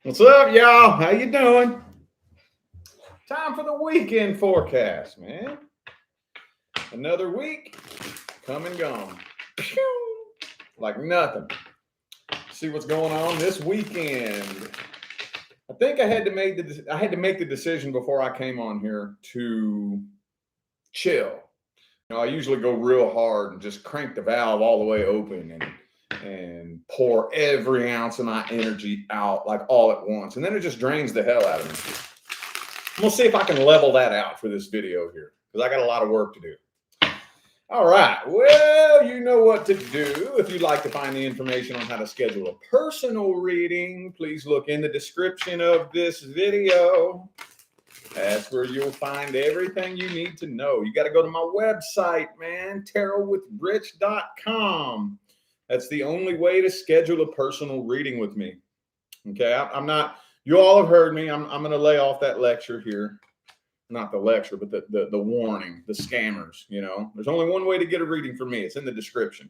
What's up, y'all? How you doing? Time for the weekend forecast, man. Another week, come and gone. Like nothing. See what's going on this weekend. I think I had to make the decision before I came on here to chill. I usually go real hard and just crank the valve all the way open and pour every ounce of my energy out like all at once. And then it just drains the hell out of me. We'll see if I can level that out for this video here because I got a lot of work to do. All right. Well, you know what to do. If you'd like to find the information on how to schedule a personal reading, please look in the description of this video. That's where you'll find everything you need to know. You got to go to my website, man, tarotwithrich.com. That's the only way to schedule a personal reading with me. Okay, I'm not, you all have heard me. I'm going to lay off that lecture here. Not the lecture, but the warning, the scammers, There's only one way to get a reading from me. It's in the description.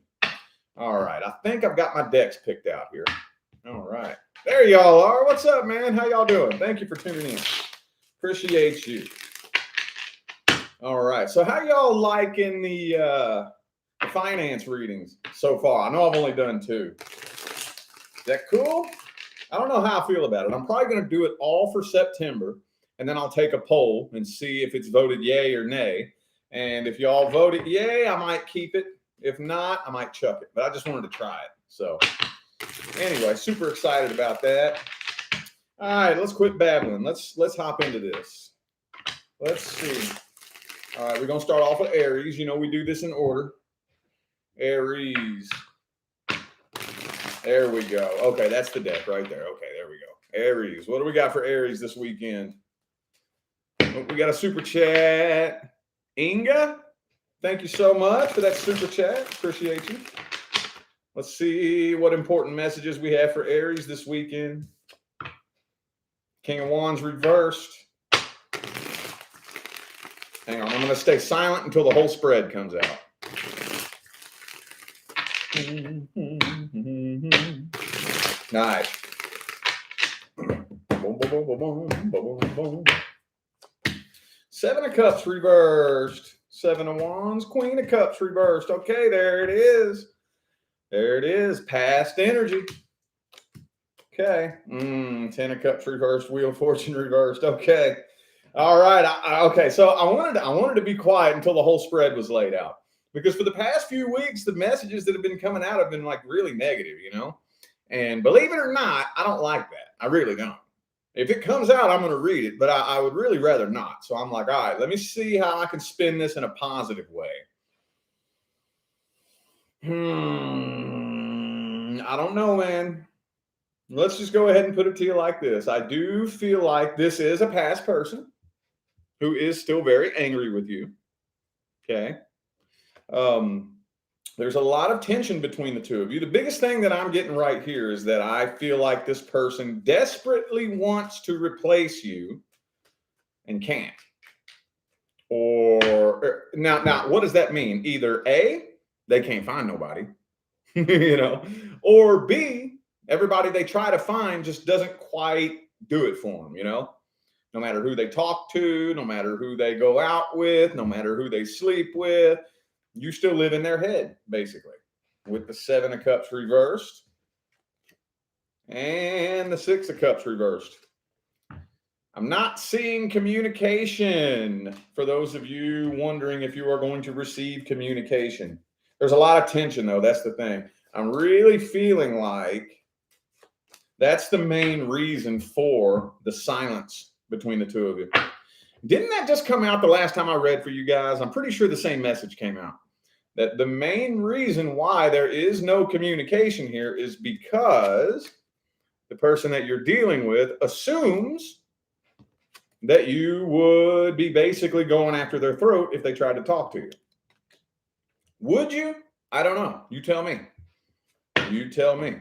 All right, I think I've got my decks picked out here. All right, there y'all are. What's up, man? How y'all doing? Thank you for tuning in. Appreciate you. All right, so how y'all liking the finance readings so far? I know I've only done 2. Is that cool? I don't know how I feel about it. I'm probably going to do it all for September, and then I'll take a poll and see if it's voted yay or nay. And if y'all vote it yay, I might keep it. If not, I might chuck it. But I just wanted to try it. So anyway, super excited about that. All right, let's quit babbling. Let's hop into this. Let's see. All right, we're going to start off with Aries. We do this in order. Aries. There we go. Okay, that's the deck right there. Okay, there we go. Aries. What do we got for Aries this weekend? Oh, we got a super chat. Inga, thank you so much for that super chat. Appreciate you. Let's see what important messages we have for Aries this weekend. King of Wands reversed. Hang on, I'm going to stay silent until the whole spread comes out. Nice. 7 of Cups reversed. 7 of Wands. Queen of Cups reversed. Okay, there it is. There it is. Past energy. Okay. 10 of Cups reversed. Wheel of Fortune reversed. Okay. All right. Okay. So I wanted to be quiet until the whole spread was laid out, because for the past few weeks, the messages that have been coming out have been like really negative, And believe it or not, I don't like that. I really don't. If it comes out, I'm going to read it, but I would really rather not. So I'm like, all right, let me see how I can spin this in a positive way. I don't know, man. Let's just go ahead and put it to you like this. I do feel like this is a past person who is still very angry with you. Okay. There's a lot of tension between the two of you. The biggest thing that I'm getting right here is that I feel like this person desperately wants to replace you and can't. Or now, what does that mean? Either A, they can't find nobody, or B, everybody they try to find just doesn't quite do it for them, No matter who they talk to, no matter who they go out with, no matter who they sleep with, you still live in their head, basically, with the 7 of Cups reversed and the 6 of Cups reversed. I'm not seeing communication. For those of you wondering if you are going to receive communication, there's a lot of tension, though. That's the thing. I'm really feeling like that's the main reason for the silence between the two of you. Didn't that just come out the last time I read for you guys? I'm pretty sure the same message came out. That the main reason why there is no communication here is because the person that you're dealing with assumes that you would be basically going after their throat if they tried to talk to you. Would you? I don't know. You tell me. You tell me.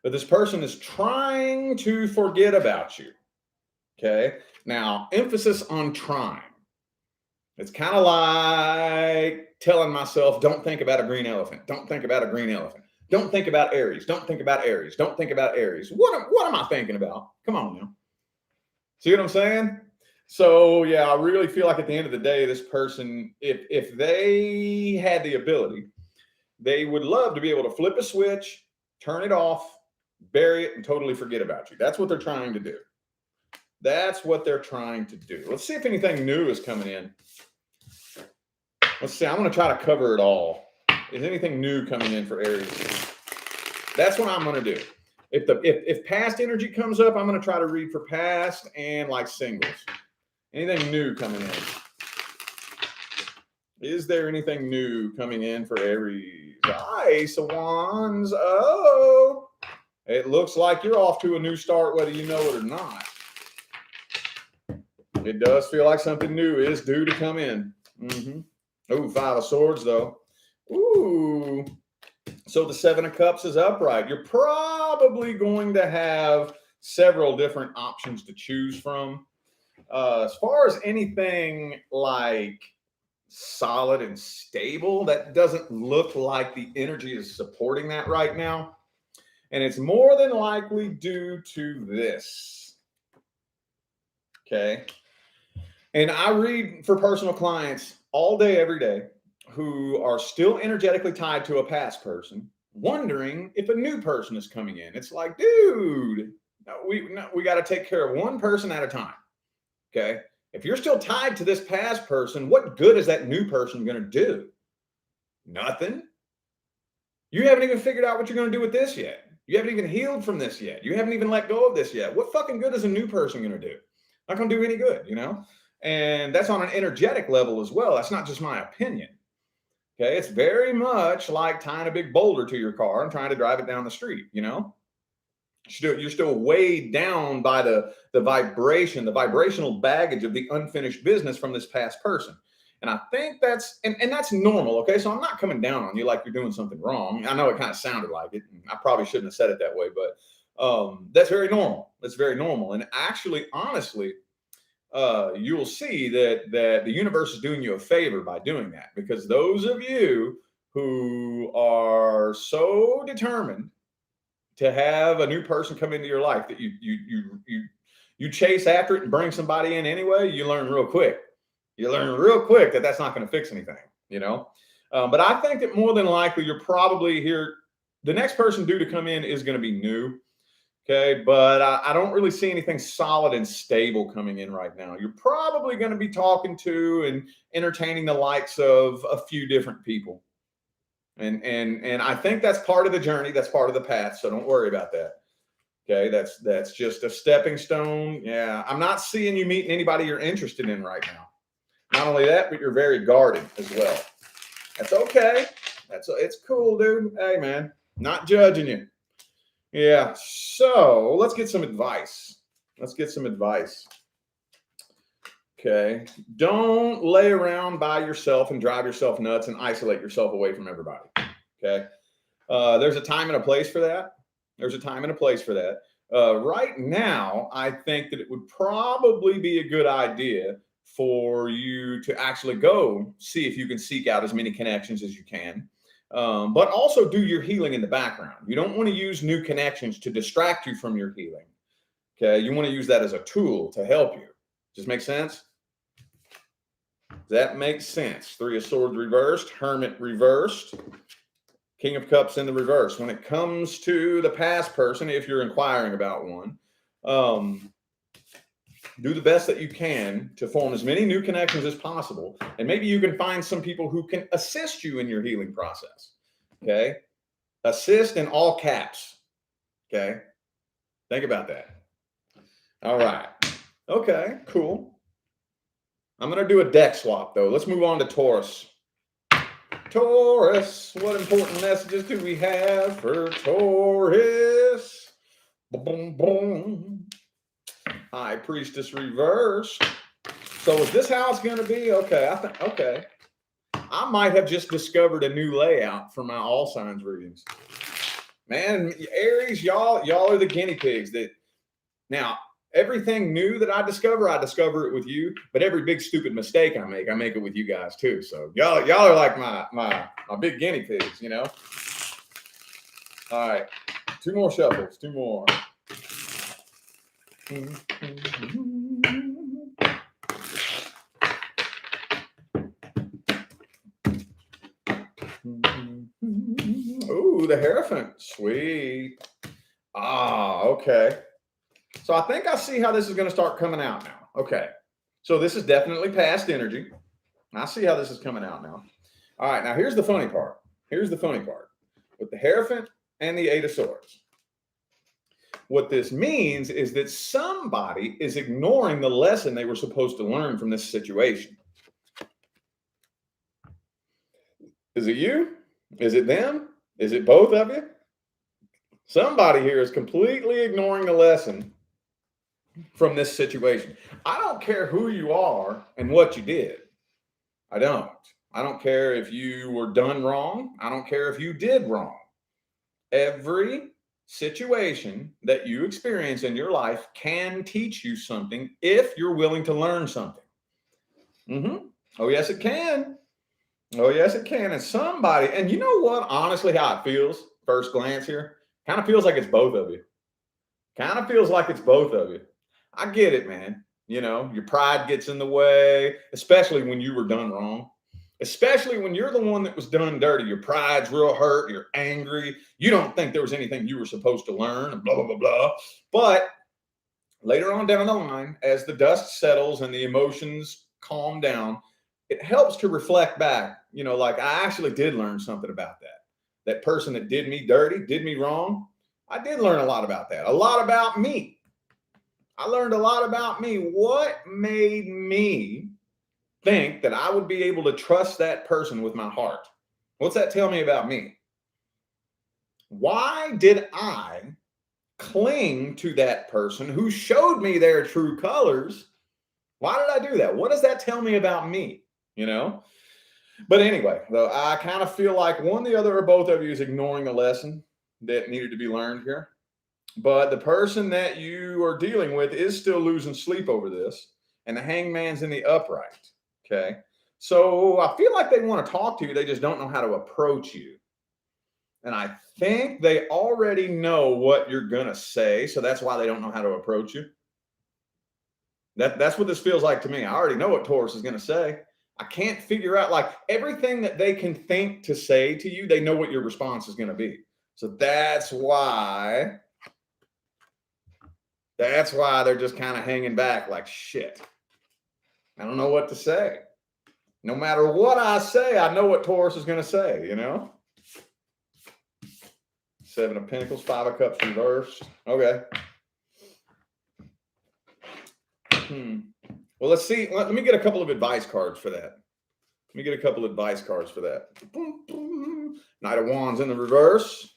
But this person is trying to forget about you. Okay? Now, emphasis on trying. It's kind of like telling myself, don't think about a green elephant. Don't think about a green elephant. Don't think about Aries. Don't think about Aries. Don't think about Aries. What am I thinking about? Come on now. See what I'm saying? So yeah, I really feel like at the end of the day, this person, if they had the ability, they would love to be able to flip a switch, turn it off, bury it, and totally forget about you. That's what they're trying to do. That's what they're trying to do. Let's see if anything new is coming in. Let's see. I'm going to try to cover it all. Is anything new coming in for Aries? That's what I'm going to do. If past energy comes up, I'm going to try to read for past and like singles. Anything new coming in? Is there anything new coming in for Aries? Ace of Wands. Oh, it looks like you're off to a new start, whether you know it or not. It does feel like something new is due to come in. Oh, Five of Swords, though. Ooh. So the Seven of Cups is upright. You're probably going to have several different options to choose from. As far as anything like solid and stable, that doesn't look like the energy is supporting that right now. And it's more than likely due to this. Okay. And I read for personal clients all day, every day, who are still energetically tied to a past person, wondering if a new person is coming in. It's like, dude, we got to take care of one person at a time. Okay. If you're still tied to this past person, what good is that new person going to do? Nothing. You haven't even figured out what you're going to do with this yet. You haven't even healed from this yet. You haven't even let go of this yet. What fucking good is a new person going to do? Not going to do any good, you know? And that's on an energetic level as well. That's not just my opinion. Okay. It's very much like tying a big boulder to your car and trying to drive it down the street, you know? You're still weighed down by the vibration, the vibrational baggage of the unfinished business from this past person. And I think that's, and that's normal. Okay. So I'm not coming down on you like you're doing something wrong. I know it kind of sounded like it. I probably shouldn't have said it that way, but that's very normal. That's very normal. And actually, honestly, you'll see that the universe is doing you a favor by doing that, because those of you who are so determined to have a new person come into your life that you chase after it and bring somebody in anyway, you learn real quick. You learn real quick that that's not going to fix anything, you know? But I think that more than likely you're probably here. The next person due to come in is going to be new. Okay. But I don't really see anything solid and stable coming in right now. You're probably going to be talking to and entertaining the likes of a few different people. And I think that's part of the journey. That's part of the path. So don't worry about that. Okay. That's just a stepping stone. Yeah. I'm not seeing you meeting anybody you're interested in right now. Not only that, but you're very guarded as well. That's okay. It's cool, dude. Hey man, not judging you. Yeah. So let's get some advice. Okay. Don't lay around by yourself and drive yourself nuts and isolate yourself away from everybody. Okay. There's a time and a place for that. Right now, I think that it would probably be a good idea for you to actually go see if you can seek out as many connections as you can. But also do your healing in the background. You don't want to use new connections to distract you from your healing. Okay. You want to use that as a tool to help you. Does make sense? That makes sense. Three of Swords reversed, Hermit reversed, King of Cups in the reverse. When it comes to the past person, if you're inquiring about one, do the best that you can to form as many new connections as possible. And maybe you can find some people who can assist you in your healing process. Okay. Assist in all caps. Okay. Think about that. All right. Okay, cool. I'm going to do a deck swap though. Let's move on to Taurus. Taurus, what important messages do we have for Taurus? Boom, boom. High Priestess reversed. So is this how it's going to be? Okay, okay. I might have just discovered a new layout for my all signs readings. Man, Aries, y'all are the guinea pigs. That now everything new that I discover it with you. But every big stupid mistake I make it with you guys too. So y'all are like my big guinea pigs, you know. All right. 2 more shuffles. 2 more. Ooh, the Hierophant. Sweet. Ah, okay. So I think I see how this is going to start coming out now. Okay. So this is definitely past energy. I see how this is coming out now. All right. Now here's the funny part. Here's the funny part. With the Hierophant and the 8 of Swords. What this means is that somebody is ignoring the lesson they were supposed to learn from this situation. Is it you? Is it them? Is it both of you? Somebody here is completely ignoring the lesson from this situation. I don't care who you are and what you did. I don't. I don't care if you were done wrong. I don't care if you did wrong. Every situation that you experience in your life can teach you something if you're willing to learn something. Oh, yes, it can. Oh, yes, it can. And somebody, and you know what, honestly, how it feels, first glance here, kind of feels like it's both of you. Kind of feels like it's both of you. I get it, man. You know, your pride gets in the way, especially when you were done wrong. Especially when you're the one that was done dirty. Your pride's real hurt. You're angry. You don't think there was anything you were supposed to learn and blah, blah, blah, blah. But later on down the line, as the dust settles and the emotions calm down, it helps to reflect back, you know, like I actually did learn something about that. That person that did me dirty, did me wrong. I did learn a lot about that. A lot about me. I learned a lot about me. What made me think that I would be able to trust that person with my heart? What's that tell me about me? Why did I cling to that person who showed me their true colors? Why did I do that? What does that tell me about me? You know? But anyway, though, I kind of feel like one, the other, or both of you is ignoring a lesson that needed to be learned here. But the person that you are dealing with is still losing sleep over this. And the Hangman's in the upright. Okay. So I feel like they want to talk to you. They just don't know how to approach you. And I think they already know what you're going to say. So that's why they don't know how to approach you. That's what this feels like to me. I already know what Taurus is going to say. I can't figure out, like, everything that they can think to say to you, they know what your response is going to be. So that's why they're just kind of hanging back like, shit, I don't know what to say. No matter what I say, I know what Taurus is going to say, you know? 7 of Pentacles, 5 of Cups reversed. Okay. Well, let's see. Let me get a couple of advice cards for that. Knight of Wands in the reverse.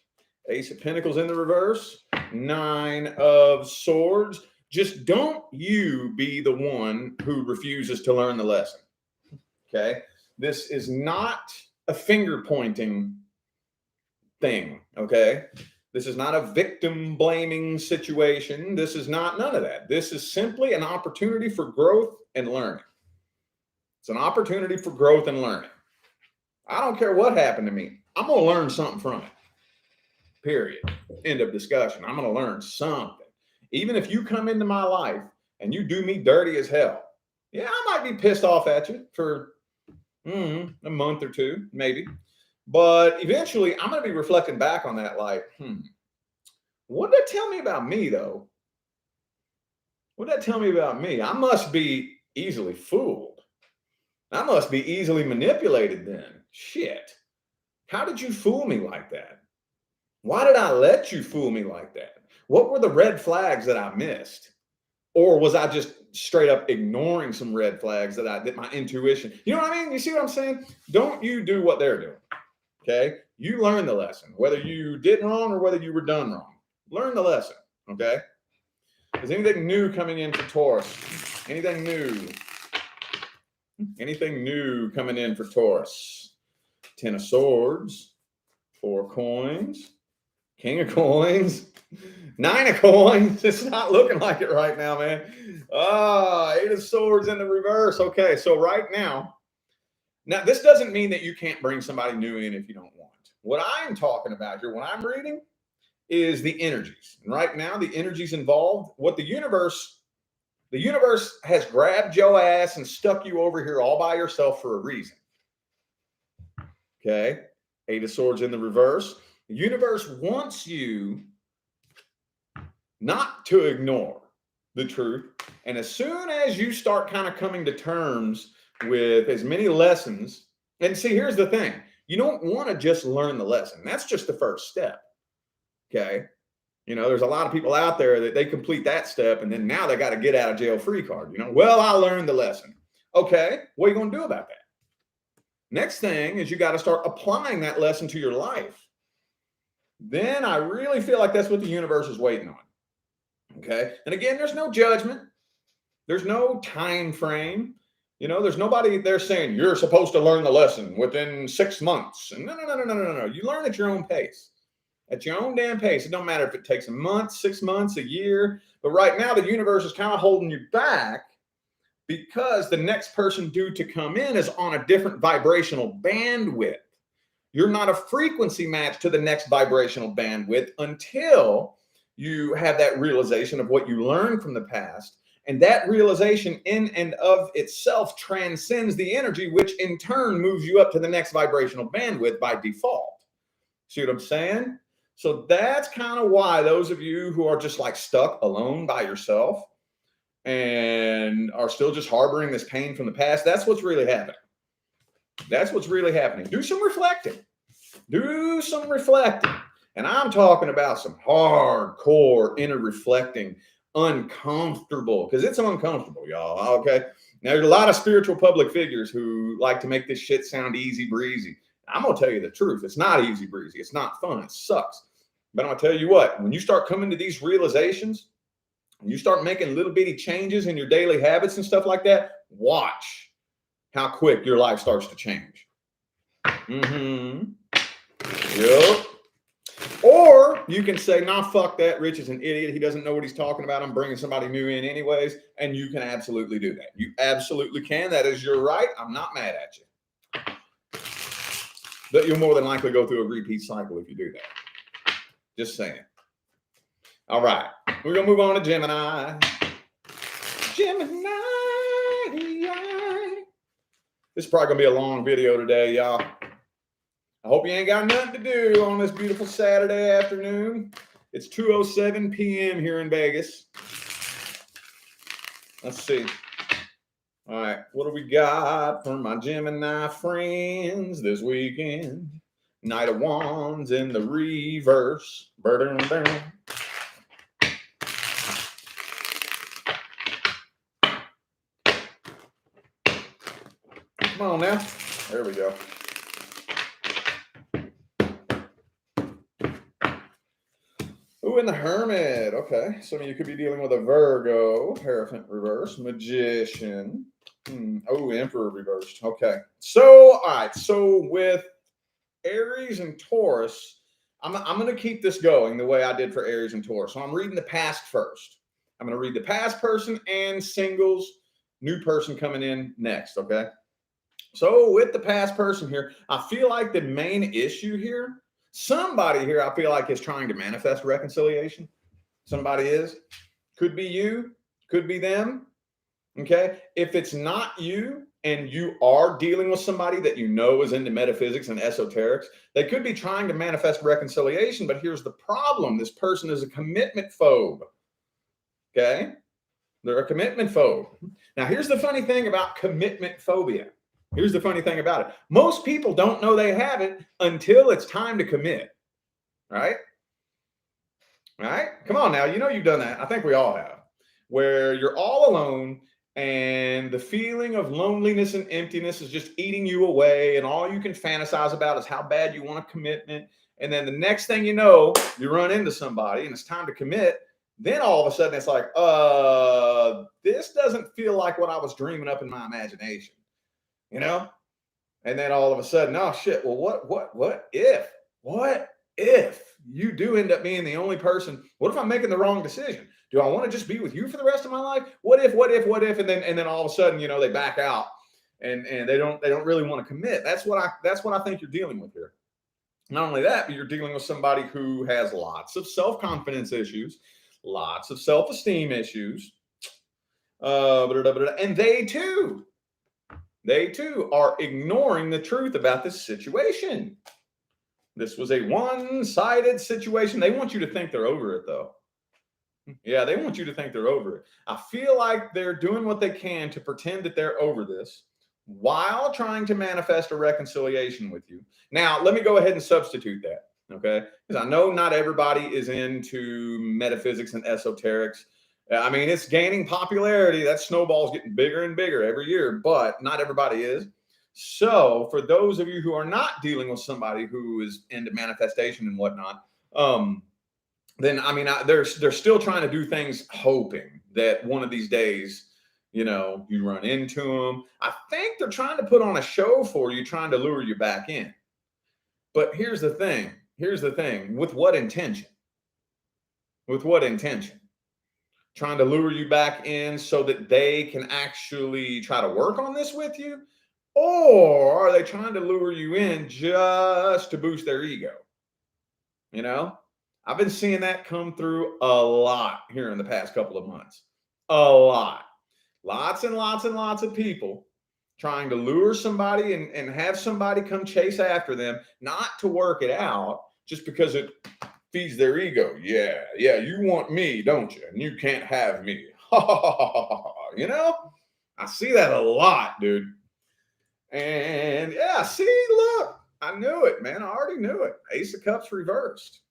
Ace of Pentacles in the reverse. 9 of Swords. Just don't you be the one who refuses to learn the lesson. Okay? This is not a finger pointing thing. Okay? This is not a victim blaming situation. This is not none of that. This is simply an opportunity for growth and learning. It's an opportunity for growth and learning. I don't care what happened to me. I'm going to learn something from it. Period. End of discussion. I'm going to learn something. Even if you come into my life and you do me dirty as hell, yeah, I might be pissed off at you for a month or two, maybe. But eventually, I'm going to be reflecting back on that like, what did that tell me about me, though? What did that tell me about me? I must be easily fooled. I must be easily manipulated then. Shit. How did you fool me like that? Why did I let you fool me like that? What were the red flags that I missed? Or was I just straight up ignoring some red flags that my intuition, you know what I mean? You see what I'm saying? Don't you do what they're doing. Okay. You learn the lesson, whether you did wrong or whether you were done wrong. Learn the lesson. Okay. Is anything new coming in for Taurus? Anything new? Anything new coming in for Taurus? 10 of Swords, 4 coins, King of Coins, 9 of Coins. It's not looking like it right now, man. 8 of Swords in the reverse. Okay, so right now, this doesn't mean that you can't bring somebody new in if you don't want. What I'm talking about here, when I'm reading, is the energies. And right now, the energies involved, what the universe has grabbed your ass and stuck you over here all by yourself for a reason. Okay. 8 of Swords in the reverse. The universe wants you not to ignore the truth. And as soon as you start kind of coming to terms with as many lessons, and see, here's the thing. You don't want to just learn the lesson. That's just the first step. Okay. You know, there's a lot of people out there that they complete that step and then now they got to get out of jail free card. You know, well, I learned the lesson. Okay. What are you going to do about that? Next thing is you got to start applying that lesson to your life. Then I really feel like that's what the universe is waiting on. Okay. And again, there's no judgment. There's no time frame. You know, there's nobody there saying you're supposed to learn the lesson within 6 months. And no. You learn at your own pace. At your own damn pace. It don't matter if it takes a month, 6 months, a year. But right now, the universe is kind of holding you back because the next person due to come in is on a different vibrational bandwidth. You're not a frequency match to the next vibrational bandwidth until you have that realization of what you learned from the past. And that realization in and of itself transcends the energy, which in turn moves you up to the next vibrational bandwidth by default. See what I'm saying? So that's kind of why those of you who are just like stuck alone by yourself and are still just harboring this pain from the past, that's what's really happening. That's what's really happening. Do some reflecting. Do some reflecting. And I'm talking about some hardcore inner reflecting, uncomfortable, because it's uncomfortable, y'all. Okay. Now, there's a lot of spiritual public figures who like to make this shit sound easy breezy. I'm going to tell you the truth. It's not easy breezy. It's not fun. It sucks. But I'm going to tell you what, when you start coming to these realizations, and you start making little bitty changes in your daily habits and stuff like that, watch how quick your life starts to change. Yep. Or you can say, nah, fuck that. Rich is an idiot. He doesn't know what he's talking about. I'm bringing somebody new in anyways. And you can absolutely do that. You absolutely can. That is your right. I'm not mad at you. But you'll more than likely go through a repeat cycle if you do that. Just saying. All right. We're going to move on to Gemini. Gemini. This is probably going to be a long video today, y'all. I hope you ain't got nothing to do on this beautiful Saturday afternoon. It's 2:07 p.m. here in Vegas. Let's see. All right. What do we got for my Gemini friends this weekend? Knight of Wands in the reverse. Come on now. There we go. Ooh, and the Hermit. Okay. Some of you could be dealing with a Virgo, Hierophant reverse, Magician. Oh, Emperor reversed. Okay. So, all right. So with Aries and Taurus, I'm going to keep this going the way I did for Aries and Taurus. So I'm reading the past first. I'm going to read the past person and singles, new person coming in next. Okay. So with the past person here, I feel like the main issue here, somebody here I feel like is trying to manifest reconciliation. Somebody is. Could be you. Could be them. Okay. If it's not you and you are dealing with somebody that you know is into metaphysics and esoterics, they could be trying to manifest reconciliation. But here's the problem. This person is a commitment phobe. Okay. They're a commitment phobe. Now, here's the funny thing about commitment phobia. Here's the funny thing about it. Most people don't know they have it until it's time to commit. Right? Right? Come on now. You know you've done that. I think we all have. Where you're all alone and the feeling of loneliness and emptiness is just eating you away. And all you can fantasize about is how bad you want a commitment. And then the next thing you know, you run into somebody and it's time to commit. Then all of a sudden it's like, this doesn't feel like what I was dreaming up in my imagination. You know, and then all of a sudden, oh shit. Well, what if you do end up being the only person? What if I'm making the wrong decision? Do I want to just be with you for the rest of my life? What if? And then all of a sudden, you know, they back out and they don't really want to commit. That's what I think you're dealing with here. Not only that, but you're dealing with somebody who has lots of self-confidence issues, lots of self-esteem issues. And they too are ignoring the truth about this situation. This was a one-sided situation. They want you to think they're over it, though. Yeah, they want you to think they're over it. I feel like they're doing what they can to pretend that they're over this while trying to manifest a reconciliation with you. Now, let me go ahead and substitute that, okay? Because I know not everybody is into metaphysics and esoterics. I mean, it's gaining popularity. That snowball's getting bigger and bigger every year, but not everybody is. So for those of you who are not dealing with somebody who is into manifestation and whatnot, then I mean, they're still trying to do things, hoping that one of these days, you run into them. I think they're trying to put on a show for you, trying to lure you back in. But here's the thing. With what intention? With what intention? Trying to lure you back in so that they can actually try to work on this with you? Or are they trying to lure you in just to boost their ego? I've been seeing that come through a lot here in the past couple of months. A lot. Lots and lots and lots of people trying to lure somebody and have somebody come chase after them, not to work it out, just because it feeds their ego. Yeah, you want me, don't you? And you can't have me. I see that a lot, dude. And yeah, see, look, I knew it, man. I already knew it. Ace of Cups reversed.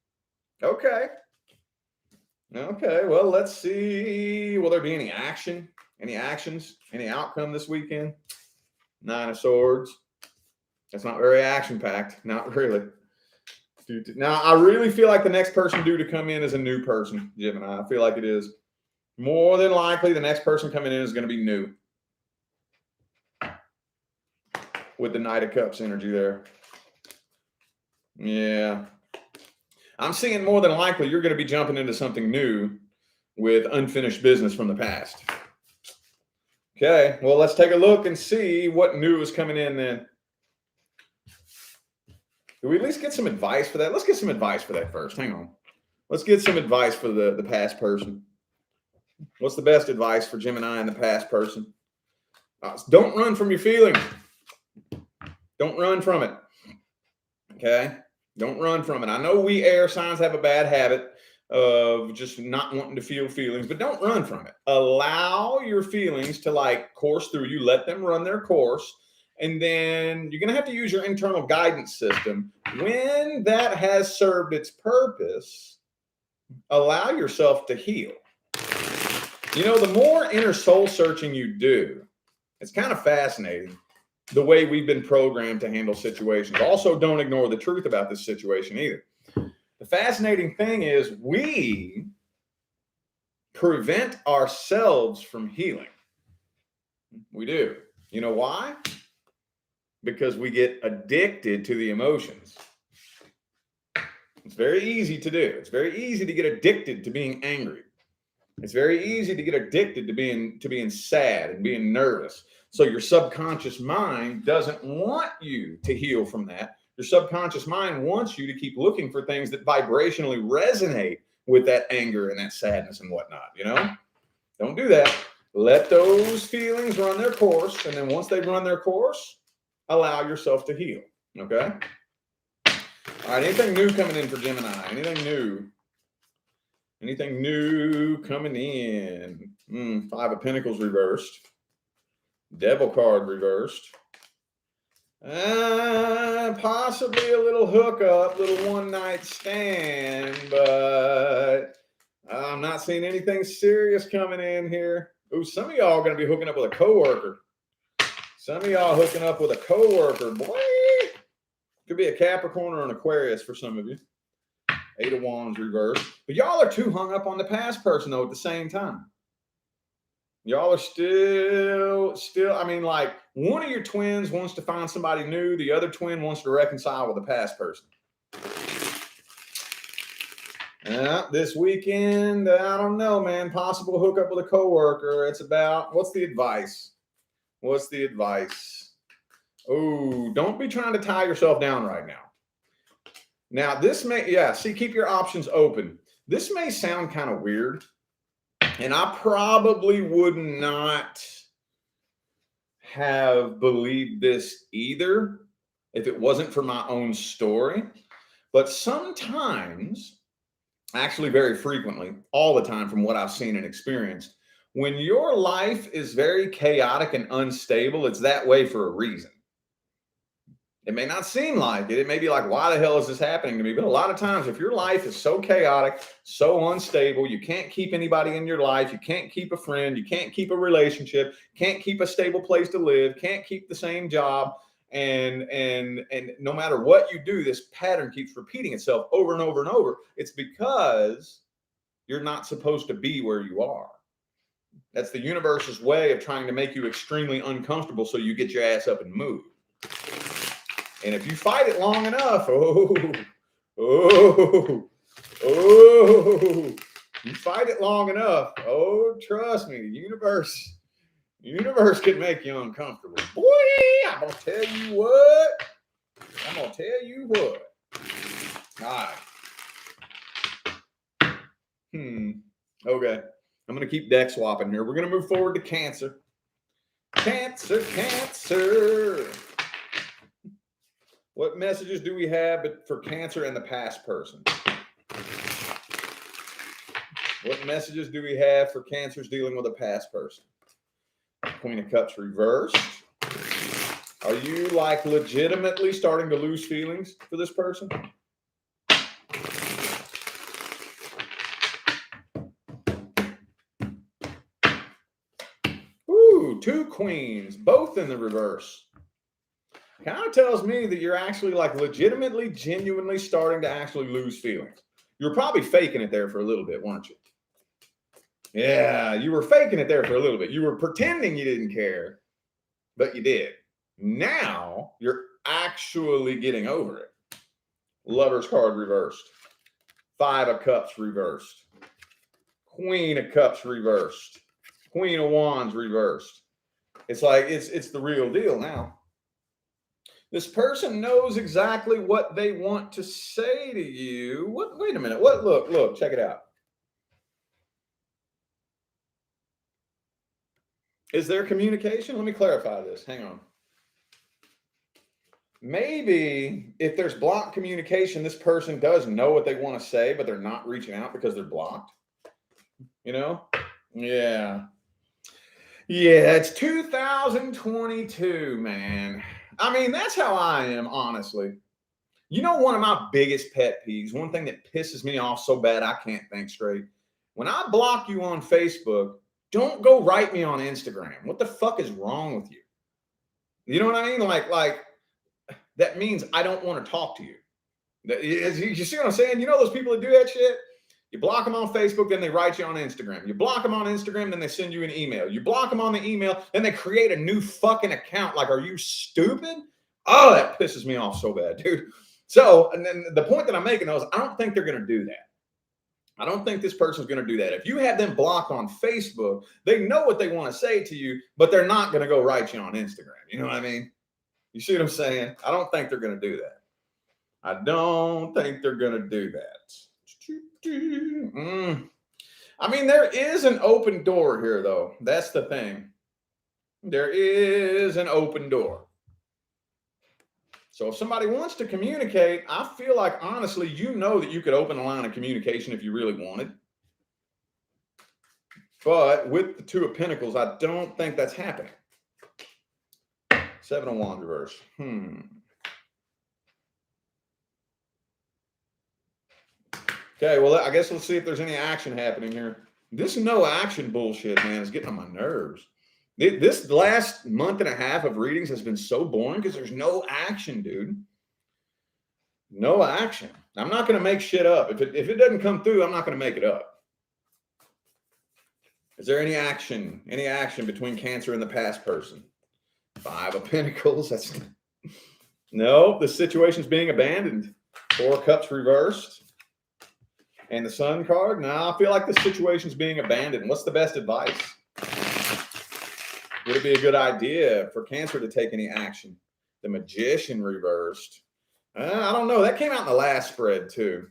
Okay, well, let's see. Will there be any action? Any actions? Any outcome this weekend? Nine of Swords. That's not very action-packed. Not really. Now, I really feel like the next person due to come in is a new person, Gemini. I feel like it is. More than likely, the next person coming in is going to be new. With the Knight of Cups energy there. Yeah. I'm seeing more than likely you're going to be jumping into something new with unfinished business from the past. Okay, well, let's take a look and see what new is coming in then. Do we at least get some advice for that? Let's get some advice for that first. Hang on. Let's get some advice for the past person. What's the best advice for Gemini and the past person? Don't run from your feelings. Don't run from it. Okay? Don't run from it. I know we air signs have a bad habit of just not wanting to feel feelings, but don't run from it. Allow your feelings to course through you. Let them run their course. And then you're going to have to use your internal guidance system. When that has served its purpose, allow yourself to heal. The more inner soul searching you do, it's kind of fascinating the way we've been programmed to handle situations. Also, don't ignore the truth about this situation either. The fascinating thing is we prevent ourselves from healing. We do. You know why? Because we get addicted to the emotions. It's very easy to do. It's very easy to get addicted to being angry. It's very easy to get addicted to being sad and being nervous. So your subconscious mind doesn't want you to heal from that. Your subconscious mind wants you to keep looking for things that vibrationally resonate with that anger and that sadness and whatnot, Don't do that. Let those feelings run their course. And then once they've run their course, allow yourself to heal. Okay? All right. Anything new coming in for Gemini? Anything new? Anything new coming in? Five of Pentacles reversed. Devil card reversed. Possibly a little hookup, little one-night stand, but I'm not seeing anything serious coming in here. Ooh, some of y'all are going to be hooking up with a coworker. Some of y'all hooking up with a coworker. Boy, could be a Capricorn or an Aquarius for some of you. Eight of Wands reversed. But y'all are too hung up on the past person, though, at the same time. Y'all are still, one of your twins wants to find somebody new. The other twin wants to reconcile with the past person. This weekend, I don't know, man. Possible hookup with a coworker. It's about, what's the advice? Oh, don't be trying to tie yourself down right now. Now, this may, see, keep your options open. This may sound kind of weird, and I probably would not have believed this either if it wasn't for my own story. But sometimes, actually very frequently, all the time from what I've seen and experienced, when your life is very chaotic and unstable, it's that way for a reason. It may not seem like it. It may be like, why the hell is this happening to me? But a lot of times, if your life is so chaotic, so unstable, you can't keep anybody in your life, you can't keep a friend, you can't keep a relationship, can't keep a stable place to live, can't keep the same job, and no matter what you do, this pattern keeps repeating itself over and over and over. It's because you're not supposed to be where you are. That's the universe's way of trying to make you extremely uncomfortable so you get your ass up and move. And if you fight it long enough, you fight it long enough, trust me, the universe can make you uncomfortable. Boy, I'm going to tell you what. All right. Okay. I'm going to keep deck swapping here. We're going to move forward to Cancer. Cancer. What messages do we have for Cancer and the past person? What messages do we have for Cancers dealing with a past person? Queen of Cups reversed. Are you like legitimately starting to lose feelings for this person? Ooh, 2 queens, both in the reverse. Kind of tells me that you're actually like legitimately, genuinely starting to actually lose feelings. You're probably faking it there for a little bit, weren't you? Yeah, you were faking it there for a little bit. You were pretending you didn't care, but you did. Now you're actually getting over it. Lover's card reversed. 5 of Cups reversed. Queen of Cups reversed. Queen of Wands reversed. It's like it's the real deal now. This person knows exactly what they want to say to you. What? Wait a minute. What? Look, check it out. Is there communication? Let me clarify this. Hang on. Maybe if there's blocked communication, this person does know what they want to say, but they're not reaching out because they're blocked. You know? Yeah. Yeah, it's 2022, man. I mean, that's how I am, honestly. You know, one of my biggest pet peeves, one thing that pisses me off so bad I can't think straight. When I block you on Facebook, don't go write me on Instagram. What the fuck is wrong with you? You know what I mean? Like that means I don't want to talk to you. You see what I'm saying? You know those people that do that shit? You block them on Facebook, then they write you on Instagram. You block them on Instagram, then they send you an email. You block them on the email, then they create a new fucking account. Like, are you stupid? Oh, that pisses me off so bad, dude. So, and then the point that I'm making is I don't think they're going to do that. I don't think this person's going to do that. If you have them blocked on Facebook, they know what they want to say to you, but they're not going to go write you on Instagram. You know what I mean? You see what I'm saying? I don't think they're going to do that. I don't think they're going to do that. I mean, there is an open door here, though. That's the thing. There is an open door. So if somebody wants to communicate, I feel like, honestly, you know that you could open a line of communication if you really wanted. But with the 2 of Pentacles, I don't think that's happening. 7 of Wands reverse. Okay, well, I guess let's see if there's any action happening here. This no action bullshit, man, is getting on my nerves. This last month and a half of readings has been so boring because there's no action, dude. No action. I'm not going to make shit up. If it doesn't come through, I'm not going to make it up. Is there any action? Any action between Cancer and the past person? 5 of Pentacles. No, the situation's being abandoned. 4 of Cups reversed. And the Sun card. Now I feel like the situation's being abandoned. What's the best advice? Would it be a good idea for Cancer to take any action? The Magician reversed. I don't know. That came out in the last spread too.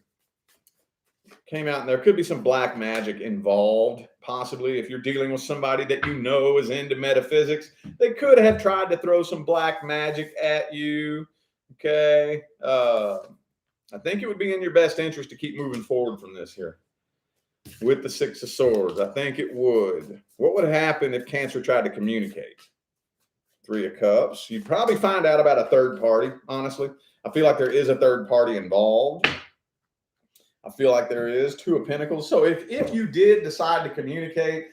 Came out, and there could be some black magic involved, possibly. If you're dealing with somebody that you know is into metaphysics, they could have tried to throw some black magic at you. Okay. I think it would be in your best interest to keep moving forward from this here. With the Six of Swords, I think it would. What would happen if Cancer tried to communicate? Three of Cups. You'd probably find out about a third party, honestly. I feel like there is a third party involved. I feel like there is. Two of Pentacles. So if you did decide to communicate,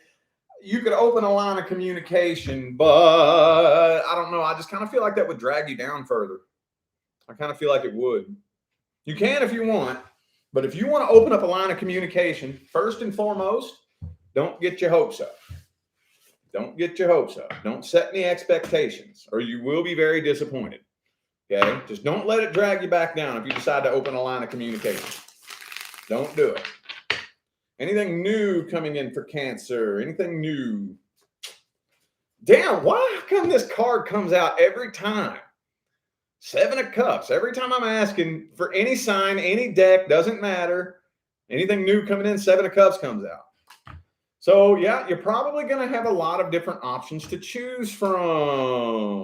you could open a line of communication, but I don't know. I just kind of feel like that would drag you down further. I kind of feel like it would. You can if you want, but if you want to open up a line of communication, first and foremost, don't get your hopes up. Don't get your hopes up. Don't set any expectations, or you will be very disappointed. Okay? Just don't let it drag you back down if you decide to open a line of communication. Don't do it. Anything new coming in for Cancer? Anything new? Damn, why come this card comes out every time? Seven of Cups. Every time I'm asking for any sign, any deck, doesn't matter. Anything new coming in, Seven of Cups comes out. So, yeah, you're probably going to have a lot of different options to choose from.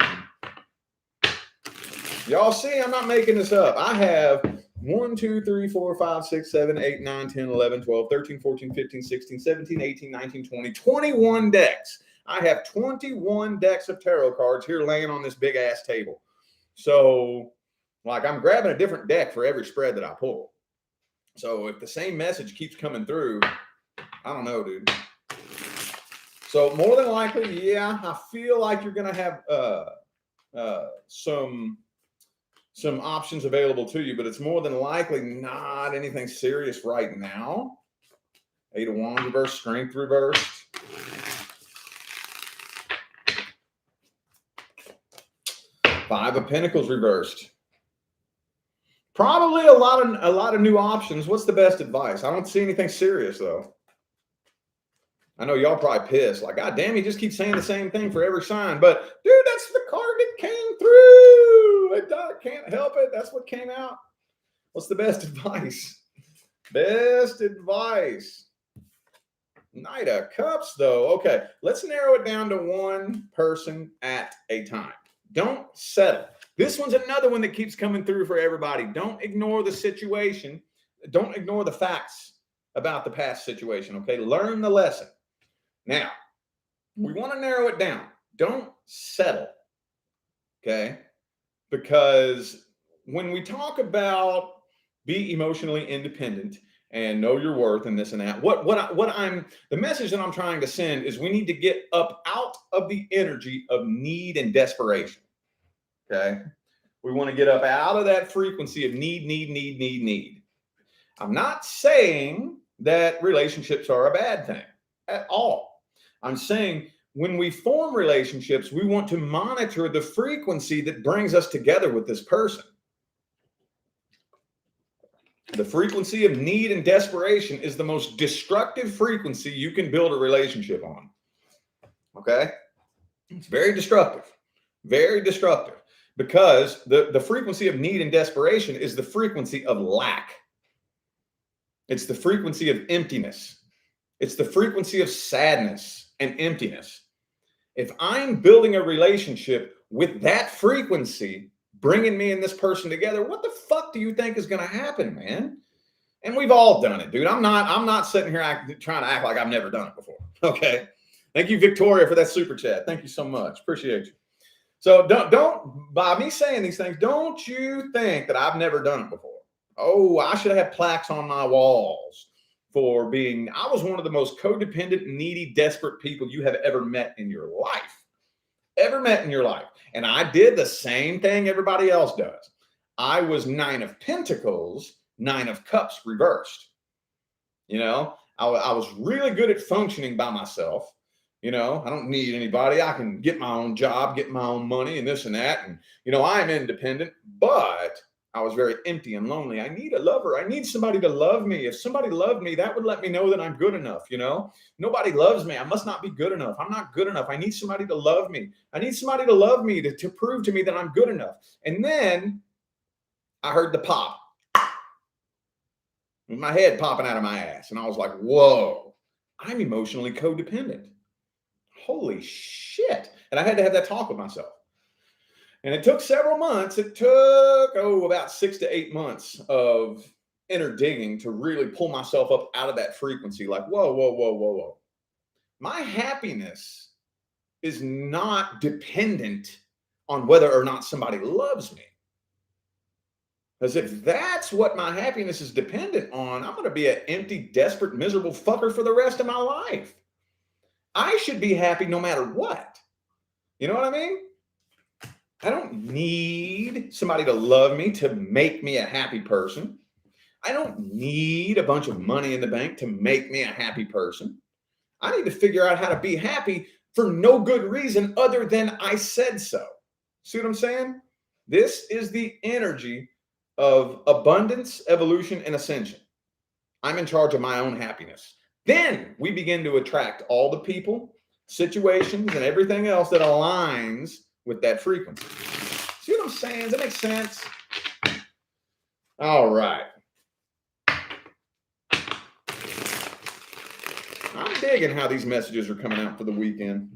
Y'all see, I'm not making this up. I have 1, 2, 3, 4, 5, 6, 7, 8, 9, 10, 11, 12, 13, 14, 15, 16, 17, 18, 19, 20, 21 decks. I have 21 decks of tarot cards here laying on this big ass table. So, like, I'm grabbing a different deck for every spread that I pull. So if the same message keeps coming through, I don't know, dude. So more than likely, yeah, I feel like you're going to have some options available to you, but it's more than likely not anything serious right now. Eight of Wands reversed, Strength reversed. Five of Pentacles reversed. Probably a lot of new options. What's the best advice? I don't see anything serious though. I know y'all probably pissed. Like, God damn, he just keeps saying the same thing for every sign. But dude, that's the card that came through. I can't help it. That's what came out. What's the best advice? Best advice. Knight of Cups, though. Okay, let's narrow it down to one person at a time. Don't settle. This one's another one that keeps coming through for everybody. Don't ignore the situation. Don't ignore the facts about the past situation, okay? Learn the lesson. Now, we want to narrow it down. Don't settle, okay? Because when we talk about be emotionally independent and know your worth and this and that, the message that I'm trying to send is we need to get up out of the energy of need and desperation, okay? We want to get up out of that frequency of need. I'm not saying that relationships are a bad thing at all. I'm saying when we form relationships, we want to monitor the frequency that brings us together with this person. The frequency of need and desperation is the most destructive frequency you can build a relationship on. Okay? It's very destructive. Very destructive. Because the frequency of need and desperation is the frequency of lack. It's the frequency of emptiness. It's the frequency of sadness and emptiness. If I'm building a relationship with that frequency, bringing me and this person together, what the fuck do you think is going to happen, man? And we've all done it, dude. I'm not sitting here trying to act like I've never done it before. Okay. Thank you, Victoria, for that super chat. Thank you so much. Appreciate you. So don't by me saying these things, don't you think that I've never done it before? Oh, I should have had plaques on my walls for being, I was one of the most codependent, needy, desperate people you have ever met in your life. Ever met in your life. And I did the same thing everybody else does. I was 9 of Pentacles, 9 of Cups reversed. You know, I was really good at functioning by myself. You know, I don't need anybody. I can get my own job, get my own money and this and that. And, you know, I'm independent, but I was very empty and lonely. I need a lover. I need somebody to love me. If somebody loved me, that would let me know that I'm good enough. You know, nobody loves me. I must not be good enough. I'm not good enough. I need somebody to love me. I need somebody to love me to prove to me that I'm good enough. And then I heard the pop. With my head popping out of my ass. And I was like, whoa, I'm emotionally codependent. Holy shit. And I had to have that talk with myself. And it took several months. It took, about 6 to 8 months of inner digging to really pull myself up out of that frequency. Like, whoa. My happiness is not dependent on whether or not somebody loves me. Because if that's what my happiness is dependent on, I'm going to be an empty, desperate, miserable fucker for the rest of my life. I should be happy no matter what. You know what I mean? I don't need somebody to love me to make me a happy person. I don't need a bunch of money in the bank to make me a happy person. I need to figure out how to be happy for no good reason other than I said so. See what I'm saying? This is the energy of abundance, evolution, and ascension. I'm in charge of my own happiness. Then we begin to attract all the people, situations, and everything else that aligns with that frequency. See what I'm saying? Does that make sense? All right. I'm digging how these messages are coming out for the weekend.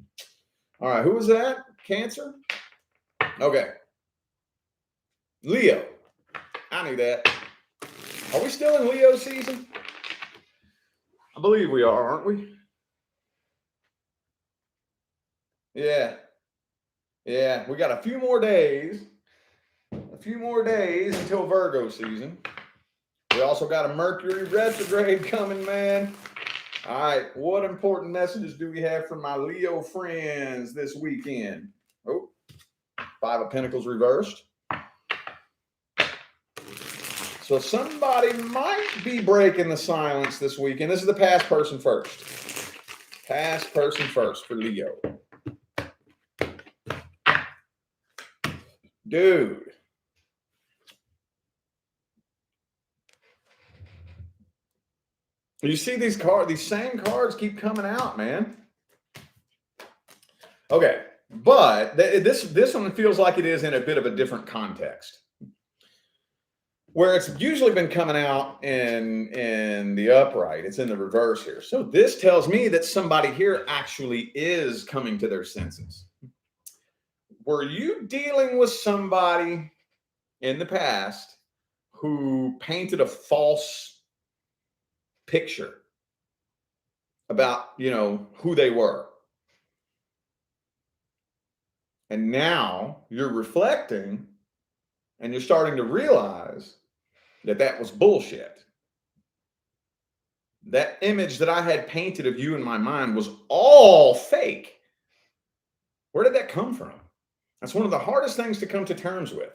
All right. Who was that? Cancer? Okay. Leo. I knew that. Are we still in Leo season? I believe we are, aren't we? Yeah. Yeah, we got a few more days. Until Virgo season. We also got a Mercury retrograde coming, man. All right, what important messages do we have from my Leo friends this weekend? Oh, Five of Pentacles reversed. So somebody might be breaking the silence this weekend. This is the past person first. Past person first for Leo. Dude. You see these cards, these same cards keep coming out, man. Okay, but this one feels like it is in a bit of a different context. Where it's usually been coming out in the upright, it's in the reverse here. So this tells me that somebody here actually is coming to their senses. Were you dealing with somebody in the past who painted a false picture about, who they were? And now you're reflecting and you're starting to realize that was bullshit. That image that I had painted of you in my mind was all fake. Where did that come from? That's one of the hardest things to come to terms with.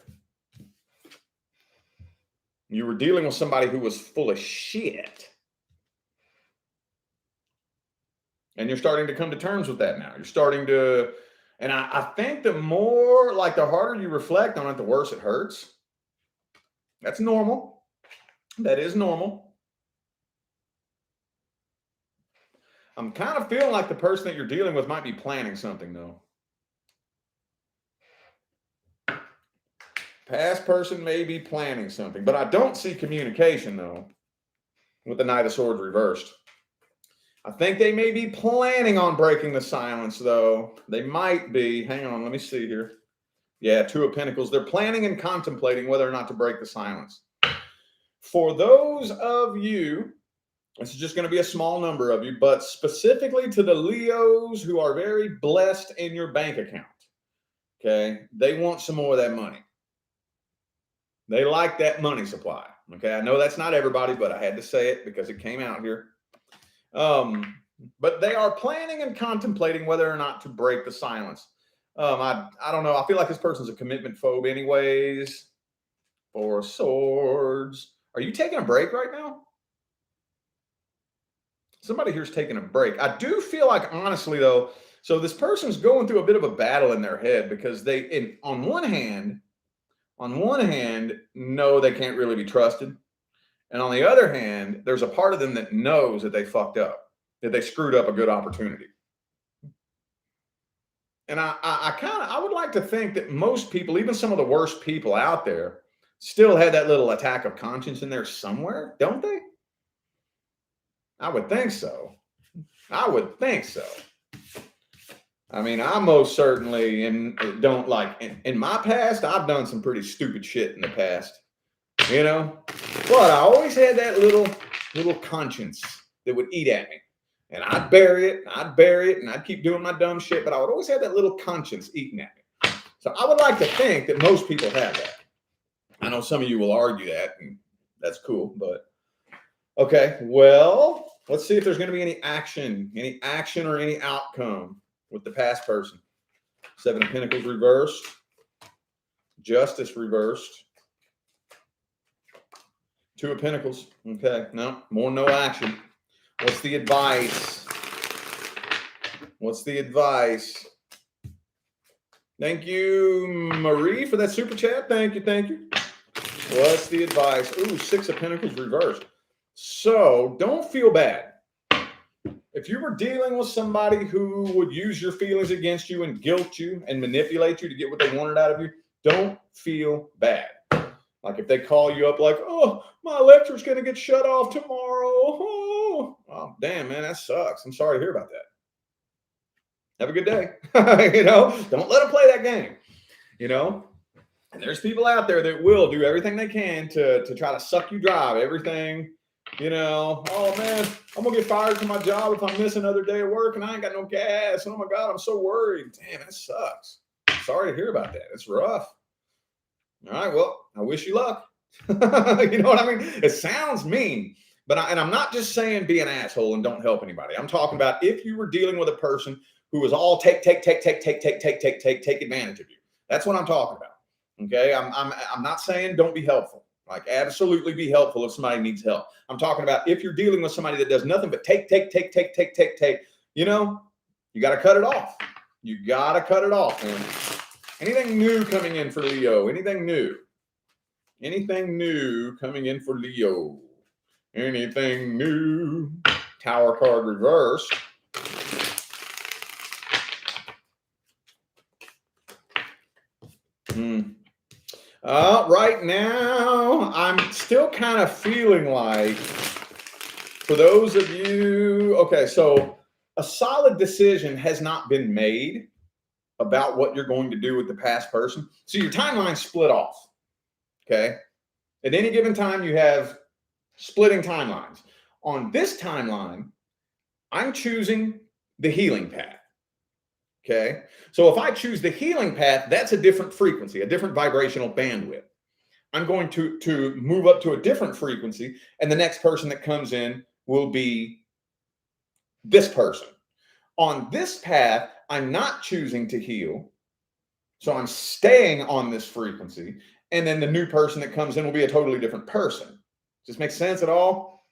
You were dealing with somebody who was full of shit. And you're starting to come to terms with that now. You're starting to, and I think the harder you reflect on it, the worse it hurts. That's normal. That is normal. I'm kind of feeling like the person that you're dealing with might be planning something, though. Past person may be planning something, but I don't see communication, though, with the Knight of Swords reversed. I think they may be planning on breaking the silence, though. They might be. Hang on, let me see here. Yeah, Two of Pentacles. They're planning and contemplating whether or not to break the silence. For those of you, this is just going to be a small number of you, but specifically to the Leos who are very blessed in your bank account, okay? They want some more of that money. They like that money supply, okay? I know that's not everybody, but I had to say it because it came out here. But they are planning and contemplating whether or not to break the silence. I don't know. I feel like this person's a commitment phobe anyways. Four of Swords. Are you taking a break right now? Somebody here's taking a break. I do feel like, honestly, though, so this person's going through a bit of a battle in their head because on one hand, know they can't really be trusted. And on the other hand, there's a part of them that knows that they fucked up, that they screwed up a good opportunity. And I would like to think that most people, even some of the worst people out there, still had that little attack of conscience in there somewhere, don't they? I would think so. I would think so. I mean, I most certainly don't like in my past, I've done some pretty stupid shit in the past, you know, but I always had that little conscience that would eat at me, and I'd bury it, and I'd keep doing my dumb shit, but I would always have that little conscience eating at me. So I would like to think that most people have that. I know some of you will argue that, and that's cool, but okay, well, let's see if there's going to be any action or any outcome with the past person. 7 of Pentacles reversed. Justice reversed. 2 of Pentacles. Okay, no action. What's the advice? What's the advice? Thank you, Marie, for that super chat. Thank you. What's the advice? Ooh, 6 of Pentacles reversed. So don't feel bad. If you were dealing with somebody who would use your feelings against you and guilt you and manipulate you to get what they wanted out of you, don't feel bad. Like if they call you up like, oh, my electric's going to get shut off tomorrow. Oh, damn, man, that sucks. I'm sorry to hear about that. Have a good day. Don't let them play that game, And there's people out there that will do everything they can to try to suck you dry. Everything. Oh man, I'm gonna get fired from my job if I miss another day of work and I ain't got no gas. Oh my God, I'm so worried. Damn, that sucks. Sorry to hear about that. It's rough. All right, well, I wish you luck. You know what I mean? It sounds mean, but I'm not just saying be an asshole and don't help anybody. I'm talking about if you were dealing with a person who was all take advantage of you. That's what I'm talking about. Okay, I'm not saying don't be helpful. Like absolutely be helpful if somebody needs help. I'm talking about if you're dealing with somebody that does nothing but take. You got to cut it off. You got to cut it off, man. Anything new coming in for Leo? Anything new? Anything new coming in for Leo? Anything new? Tower card reversed. Right now, I'm still kind of feeling like, for those of you, okay, so a solid decision has not been made about what you're going to do with the past person. So your timeline's split off, okay? At any given time, you have splitting timelines. On this timeline, I'm choosing the healing path. Okay, so if I choose the healing path, that's a different frequency, a different vibrational bandwidth. I'm going to move up to a different frequency, and the next person that comes in will be this person. On this path, I'm not choosing to heal, so I'm staying on this frequency, and then the new person that comes in will be a totally different person. Does this make sense at all?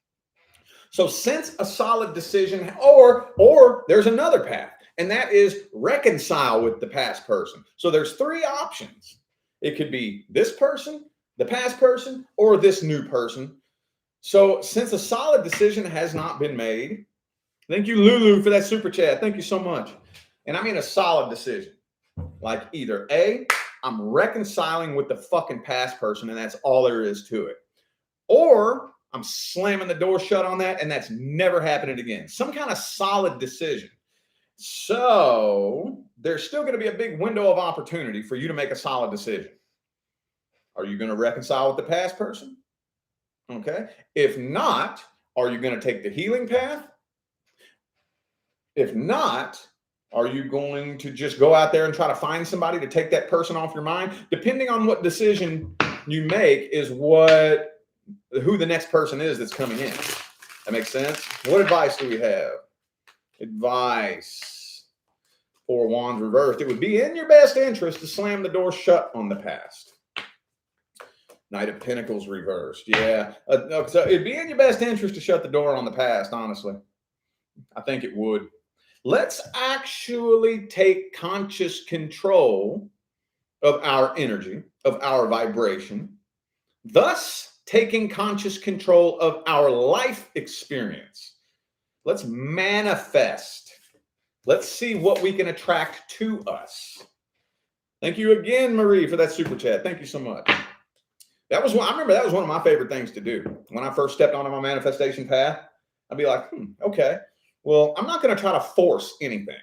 So since a solid decision, or there's another path, and that is reconcile with the past person. So there's 3 options. It could be this person, the past person, or this new person. So since a solid decision has not been made, thank you, Lulu, for that super chat. Thank you so much. And I mean a solid decision. Like either A, I'm reconciling with the fucking past person, and that's all there is to it. Or I'm slamming the door shut on that, and that's never happening again. Some kind of solid decision. So there's still going to be a big window of opportunity for you to make a solid decision. Are you going to reconcile with the past person? Okay. If not, are you going to take the healing path? If not, are you going to just go out there and try to find somebody to take that person off your mind? Depending on what decision you make is who the next person is that's coming in. That makes sense? What advice do we have? Advice. 4 Wands reversed. It would be in your best interest to slam the door shut on the past. Knight of Pentacles reversed. Yeah. So it'd be in your best interest to shut the door on the past, honestly. I think it would. Let's actually take conscious control of our energy, of our vibration, thus taking conscious control of our life experience. Let's manifest. Let's see what we can attract to us. Thank you again, Marie, for that super chat. Thank you so much. I remember that was one of my favorite things to do. When I first stepped onto my manifestation path, I'd be like, okay, well, I'm not going to try to force anything.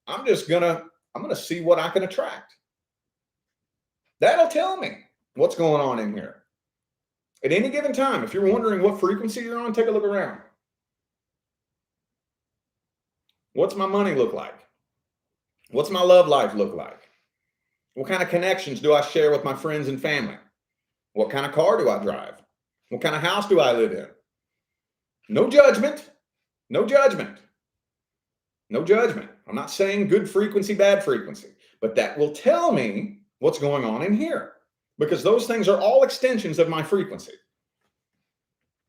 I'm going to see what I can attract. That'll tell me what's going on in here. At any given time, if you're wondering what frequency you're on, take a look around. What's my money look like? What's my love life look like? What kind of connections do I share with my friends and family? What kind of car do I drive? What kind of house do I live in? No judgment. No judgment. No judgment. I'm not saying good frequency, bad frequency, but that will tell me what's going on in here, because those things are all extensions of my frequency.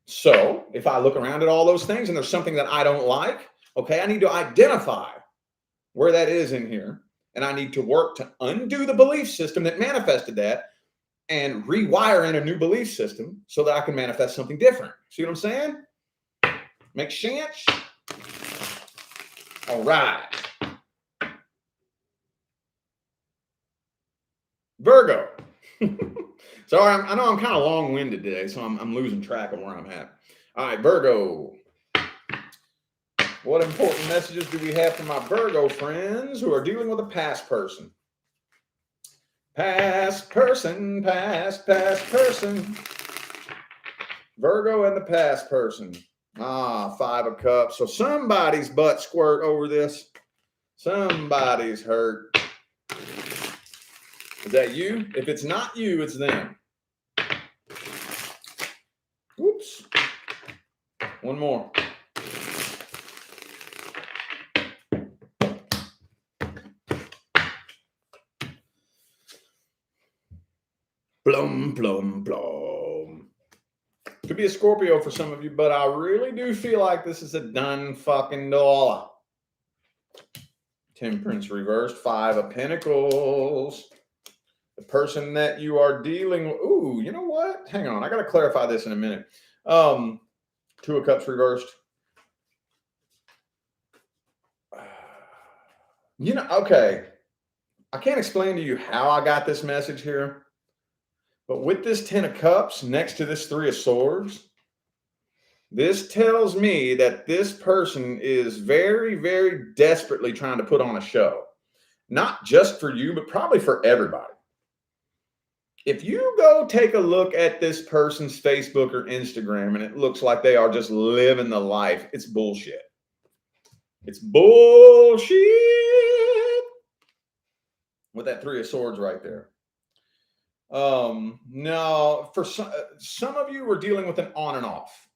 So if I look around at all those things and there's something that I don't like, okay, I need to identify where that is in here, and I need to work to undo the belief system that manifested that and rewire in a new belief system so that I can manifest something different. See what I'm saying? Make sense? All right. Virgo. Sorry, I know I'm kind of long-winded today, so I'm losing track of where I'm at. All right, Virgo. What important messages do we have for my Virgo friends who are dealing with a past person? Past person, past person. Virgo and the past person. 5 of Cups. So somebody's butt squirt over this. Somebody's hurt. Is that you? If it's not you, it's them. Whoops. One more. Blum, blum, blum. Could be a Scorpio for some of you, but I really do feel like this is a done fucking dollar. Temperance reversed, 5 of Pentacles. The person that you are dealing with. Ooh, you know what? Hang on. I got to clarify this in a minute. 2 of Cups reversed. Okay. I can't explain to you how I got this message here. But with this 10 of Cups next to this 3 of Swords, this tells me that this person is very, very desperately trying to put on a show. Not just for you, but probably for everybody. If you go take a look at this person's Facebook or Instagram and it looks like they are just living the life, it's bullshit. It's bullshit. With that 3 of Swords right there. No, for some of you are dealing with an on and off.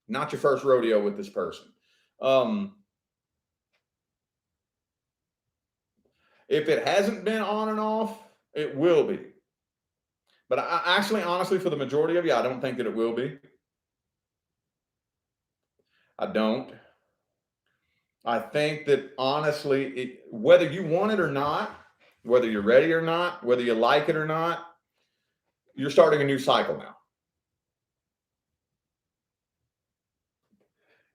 Not your first rodeo with this person. If it hasn't been on and off, it will be. But honestly, for the majority of you, I don't think that it will be. I don't. I think that honestly, whether you want it or not, whether you're ready or not, whether you like it or not, you're starting a new cycle now.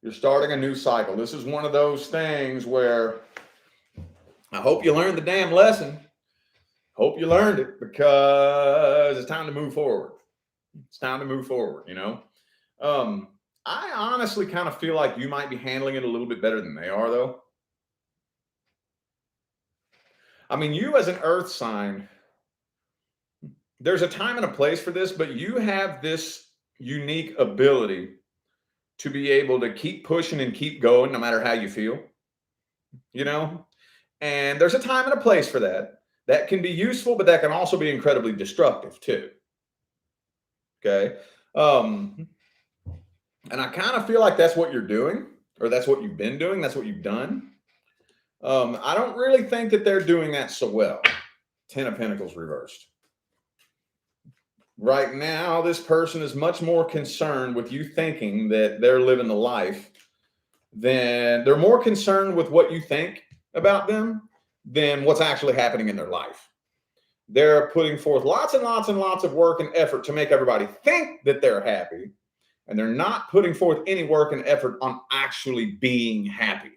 You're starting a new cycle. This is one of those things where I hope you learned the damn lesson. Hope you learned it, because it's time to move forward. It's time to move forward, you know. I honestly kind of feel like you might be handling it a little bit better than they are, though. I mean, you as an earth sign, there's a time and a place for this, but you have this unique ability to be able to keep pushing and keep going no matter how you feel, you know? And there's a time and a place for that. That can be useful, but that can also be incredibly destructive too. Okay. And I kind of feel like that's what you're doing, or that's what you've been doing. That's what you've done. I don't really think that they're doing that so well. 10 of Pentacles reversed. Right now, this person is much more concerned with you thinking that they're living the life than they're more concerned with what you think about them than what's actually happening in their life. They're putting forth lots and lots and lots of work and effort to make everybody think that they're happy, and they're not putting forth any work and effort on actually being happy.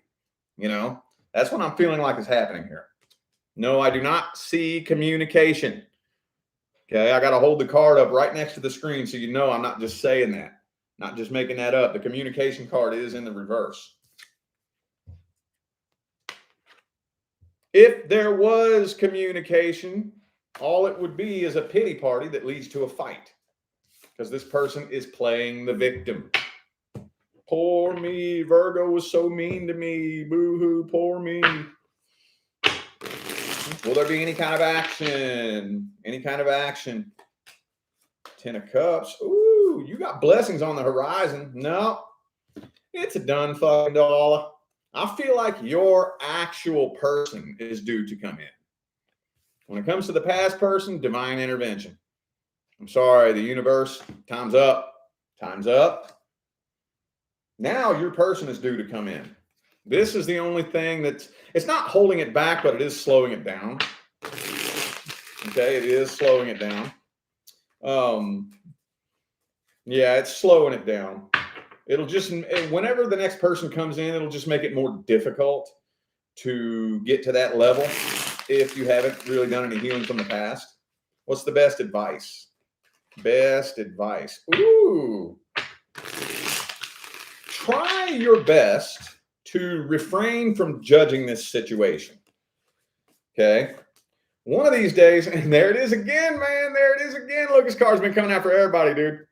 You know, that's what I'm feeling like is happening here. No, I do not see communication. Okay, I got to hold the card up right next to the screen so you know I'm not just saying that, not just making that up. The communication card is in the reverse. If there was communication, all it would be is a pity party that leads to a fight, because this person is playing the victim. Poor me, Virgo was so mean to me. Boo-hoo, poor me. Will there be any kind of action? Any kind of action? 10 of Cups. Ooh, you got blessings on the horizon. No, it's a done fucking dollar. I feel like your actual person is due to come in. When it comes to the past person, divine intervention. I'm sorry, the universe, time's up. Time's up. Now your person is due to come in. This is the only thing that's, it's not holding it back, but it is slowing it down. Okay, it is slowing it down. Yeah, it's slowing it down. It'll just, whenever the next person comes in, it'll just make it more difficult to get to that level if you haven't really done any healing from the past. What's the best advice? Best advice. Ooh. Try your best to refrain from judging this situation. Okay? One of these days, and there it is again, man. There it is again. Look, this card's been coming out for everybody, dude.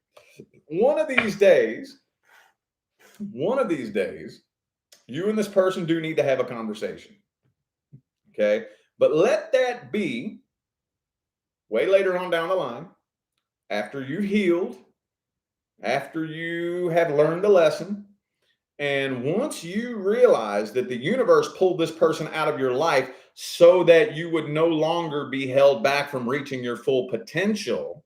One of these days, you and this person do need to have a conversation. Okay? But let that be way later on down the line, after you've healed, after you have learned the lesson, and once you realize that the universe pulled this person out of your life so that you would no longer be held back from reaching your full potential,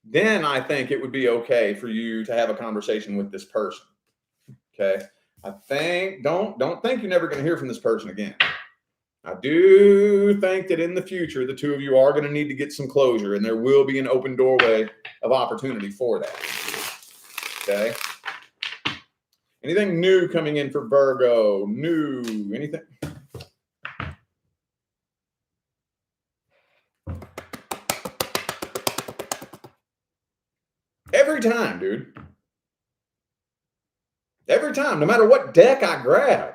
then I think it would be okay for you to have a conversation with this person. Okay? I think, don't think you're never going to hear from this person again. I do think that in the future, the two of you are going to need to get some closure, and there will be an open doorway of opportunity for that. Okay? Anything new coming in for Virgo? New, anything? Every time, dude. Every time, no matter what deck I grab.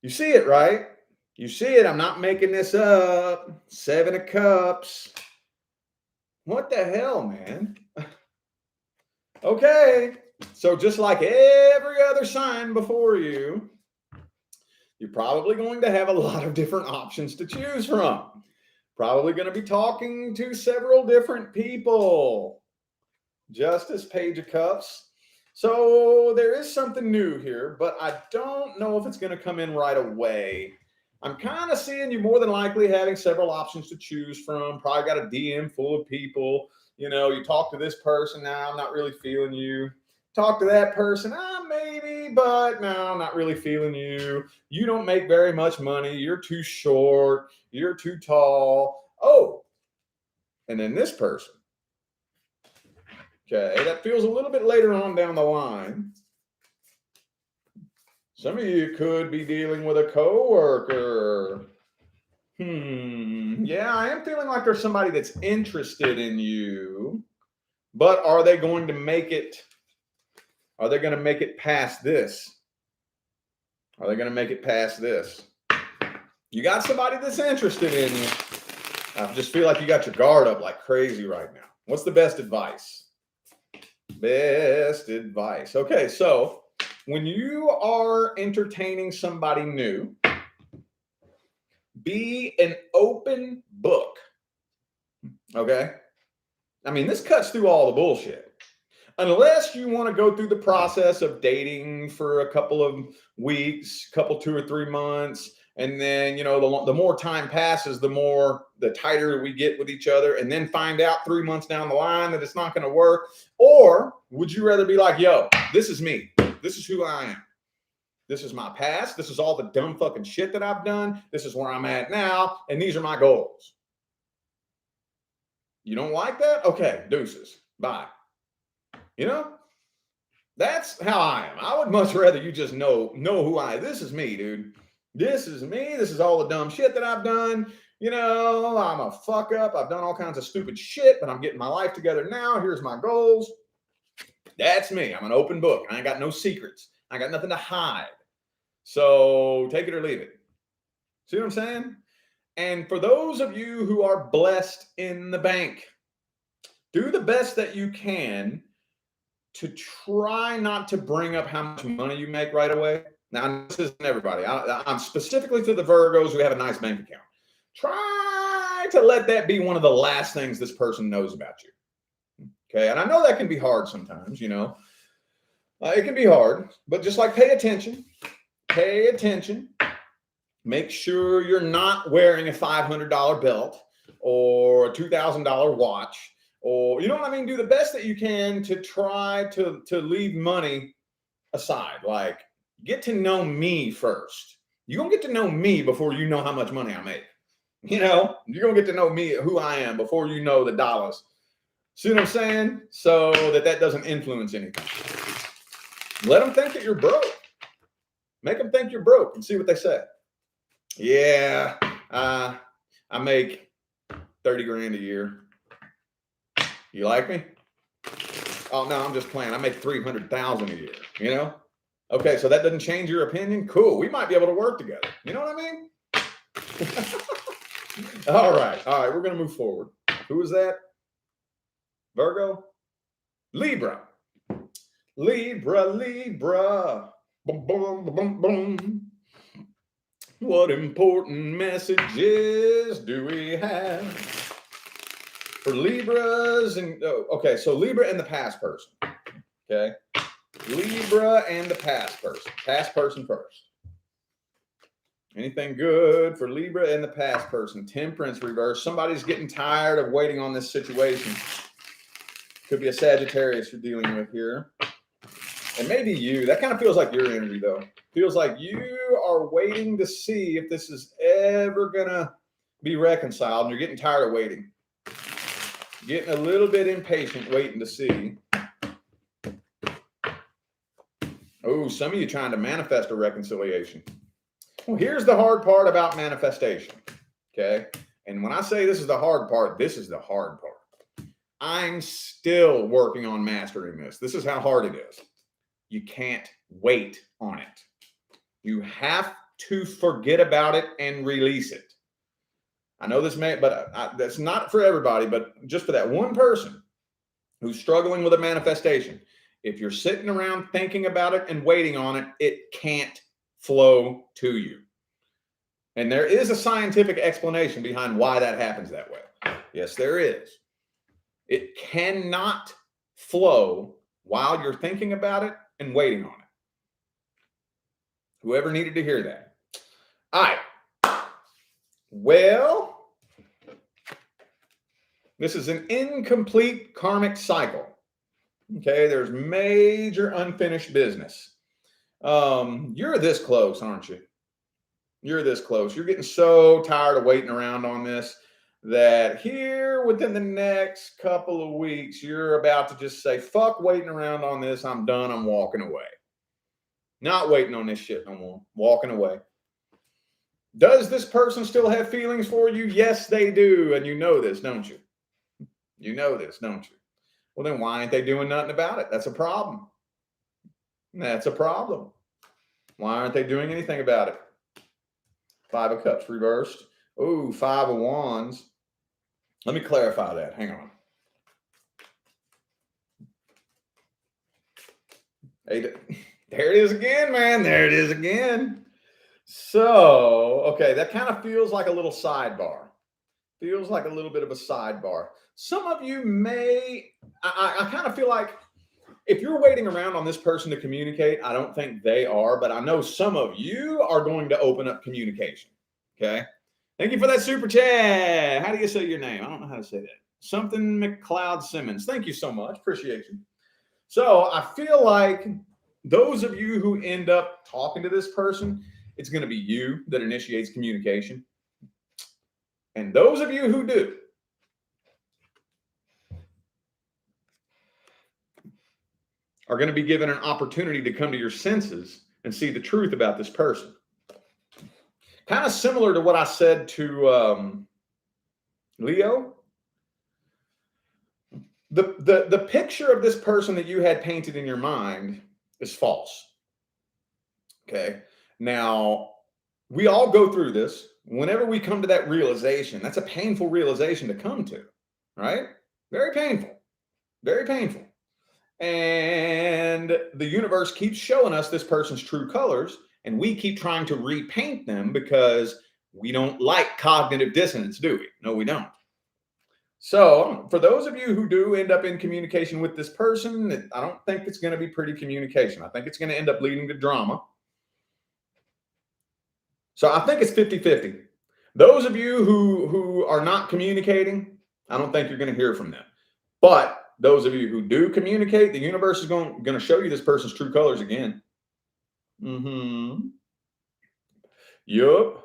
You see it, right? You see it. I'm not making this up. 7 of Cups. What the hell, man? Okay. So just like every other sign before you, you're probably going to have a lot of different options to choose from. Probably going to be talking to several different people. Justice, Page of Cups. So there is something new here, but I don't know if it's going to come in right away. I'm kind of seeing you more than likely having several options to choose from. Probably got a DM full of people. You know, you talk to this person, now I'm not really feeling you. Talk to that person, maybe, but no, I'm not really feeling you. You don't make very much money. You're too short. You're too tall. Oh, and then this person. Okay, that feels a little bit later on down the line. Some of you could be dealing with a coworker. Yeah, I am feeling like there's somebody that's interested in you, but are they going to make it? Are they going to make it past this? Are they going to make it past this? You got somebody that's interested in you. I just feel like you got your guard up like crazy right now. What's the best advice? Best advice. Okay, so when you are entertaining somebody new, be an open book. Okay? I mean, this cuts through all the bullshit. Unless you want to go through the process of dating for a couple of weeks, 2 or 3 months, and then, you know, the more time passes, the tighter we get with each other, and then find out 3 months down the line that it's not going to work. Or would you rather be like, yo, this is me. This is who I am. This is my past. This is all the dumb fucking shit that I've done. This is where I'm at now, and these are my goals. You don't like that? Okay, deuces. Bye. You know, that's how I am. I would much rather you just know who I am. This is me, dude. This is me. This is all the dumb shit that I've done. You know, I'm a fuck up. I've done all kinds of stupid shit, but I'm getting my life together now. Here's my goals. That's me. I'm an open book. I ain't got no secrets. I got nothing to hide. So take it or leave it. See what I'm saying? And for those of you who are blessed in the bank, do the best that you can to try not to bring up how much money you make right away. Now, this isn't everybody. I'm specifically to the Virgos who have a nice bank account. Try to let that be one of the last things this person knows about you. Okay. And I know that can be hard sometimes, you know. It can be hard, but just like pay attention. Pay attention. Make sure you're not wearing a $500 belt or a $2,000 watch, or, you know what I mean? Do the best that you can to try to leave money aside. Like, get to know me first. You're going to get to know me before you know how much money I make. You know, you're going to get to know me, who I am, before you know the dollars. See what I'm saying? So that doesn't influence anything. Let them think that you're broke. Make them think you're broke and see what they say. Yeah, I make 30 grand a year. You like me? Oh, no, I'm just playing. I make 300,000 a year, you know? Okay, so that doesn't change your opinion? Cool. We might be able to work together. You know what I mean? All right. We're going to move forward. Who is that? Virgo? Libra. Libra. Boom, boom, boom, boom. What important messages do we have for Libras? And okay, so Libra and the past person. Okay, Libra and the past person. Past person first. Anything good for Libra and the past person? Temperance reverse. Somebody's getting tired of waiting on this situation. Could be a Sagittarius you're dealing with here. And maybe you. That kind of feels like your energy, though. Feels like you are waiting to see if this is ever going to be reconciled. And you're getting tired of waiting. Getting a little bit impatient waiting to see. Oh, some of you trying to manifest a reconciliation. Well, here's the hard part about manifestation. Okay? And when I say this is the hard part, this is the hard part. I'm still working on mastering this. This is how hard it is. You can't wait on it. You have to forget about it and release it. I know this may, but that's not for everybody, but just for that one person who's struggling with a manifestation. If you're sitting around thinking about it and waiting on it, it can't flow to you. And there is a scientific explanation behind why that happens that way. Yes, there is. It cannot flow while you're thinking about it and waiting on it. Whoever needed to hear that. All right. Well, this is an incomplete karmic cycle. Okay, there's major unfinished business. You're this close, aren't you? You're this close. You're getting so tired of waiting around on this that here within the next couple of weeks, you're about to just say, fuck waiting around on this. I'm done. I'm walking away. Not waiting on this shit no more. Walking away. Does this person still have feelings for you? Yes, they do. And you know this, don't you? You know this, don't you? Well, then why ain't they doing nothing about it? That's a problem. That's a problem. Why aren't they doing anything about it? 5 of Cups reversed. Ooh, 5 of Wands. Let me clarify that. Hang on. Hey, there it is again, man. There it is again. So, okay, that kind of feels like a little sidebar. Feels like a little bit of a sidebar. Some of you may, I kind of feel like if you're waiting around on this person to communicate, I don't think they are, but I know some of you are going to open up communication. Okay. Thank you for that super chat. How do you say your name? I don't know how to say that. Something McLeod Simmons. Thank you so much. Appreciate you. So I feel like those of you who end up talking to this person, it's going to be you that initiates communication. And those of you who do, are going to be given an opportunity to come to your senses and see the truth about this person. Kind of similar to what I said to Leo, the picture of this person that you had painted in your mind is false. Okay. Now, we all go through this. Whenever we come to that realization, that's a painful realization to come to, right? Very painful. Very painful. And the universe keeps showing us this person's true colors, and we keep trying to repaint them because we don't like cognitive dissonance, do we? No, we don't. So for those of you who do end up in communication with this person, I don't think it's going to be pretty communication. I think it's going to end up leading to drama. So I think it's 50-50. Those of you who are not communicating, I don't think you're going to hear from them. But those of you who do communicate, the universe is going to show you this person's true colors again. Yup.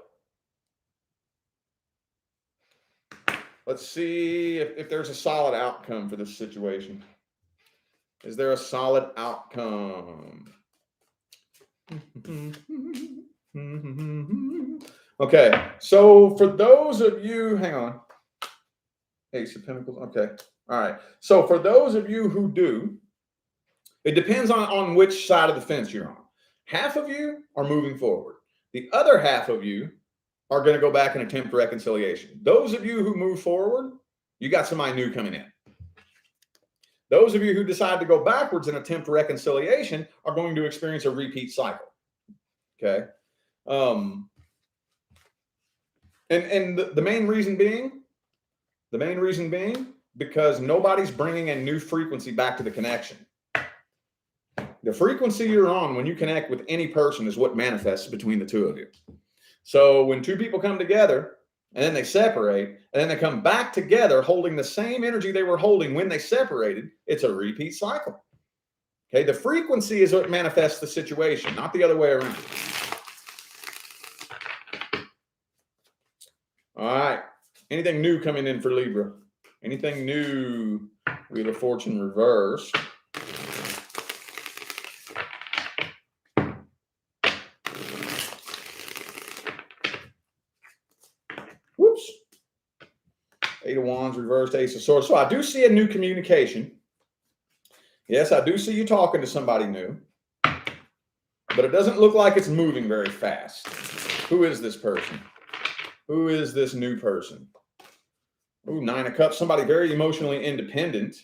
Let's see if there's a solid outcome for this situation. Is there a solid outcome? Okay, so for those of you, hang on. Ace of Pentacles, okay. All right, so for those of you who do, it depends on which side of the fence you're on. Half of you are moving forward. The other half of you are going to go back and attempt reconciliation. Those of you who move forward, you got somebody new coming in. Those of you who decide to go backwards and attempt reconciliation are going to experience a repeat cycle. Okay. And the main reason being, because nobody's bringing a new frequency back to the connection. The frequency you're on when you connect with any person is what manifests between the two of you. So when two people come together and then they separate and then they come back together holding the same energy they were holding when they separated, it's a repeat cycle. Okay, the frequency is what manifests the situation, not the other way around. All right. Anything new coming in for Libra? Anything new? Wheel of Fortune reverse. Whoops. Eight of Wands reversed, Ace of Swords. So I do see a new communication. Yes, I do see you talking to somebody new. But it doesn't look like it's moving very fast. Who is this person? Who is this new person? Ooh, Nine of Cups, somebody very emotionally independent.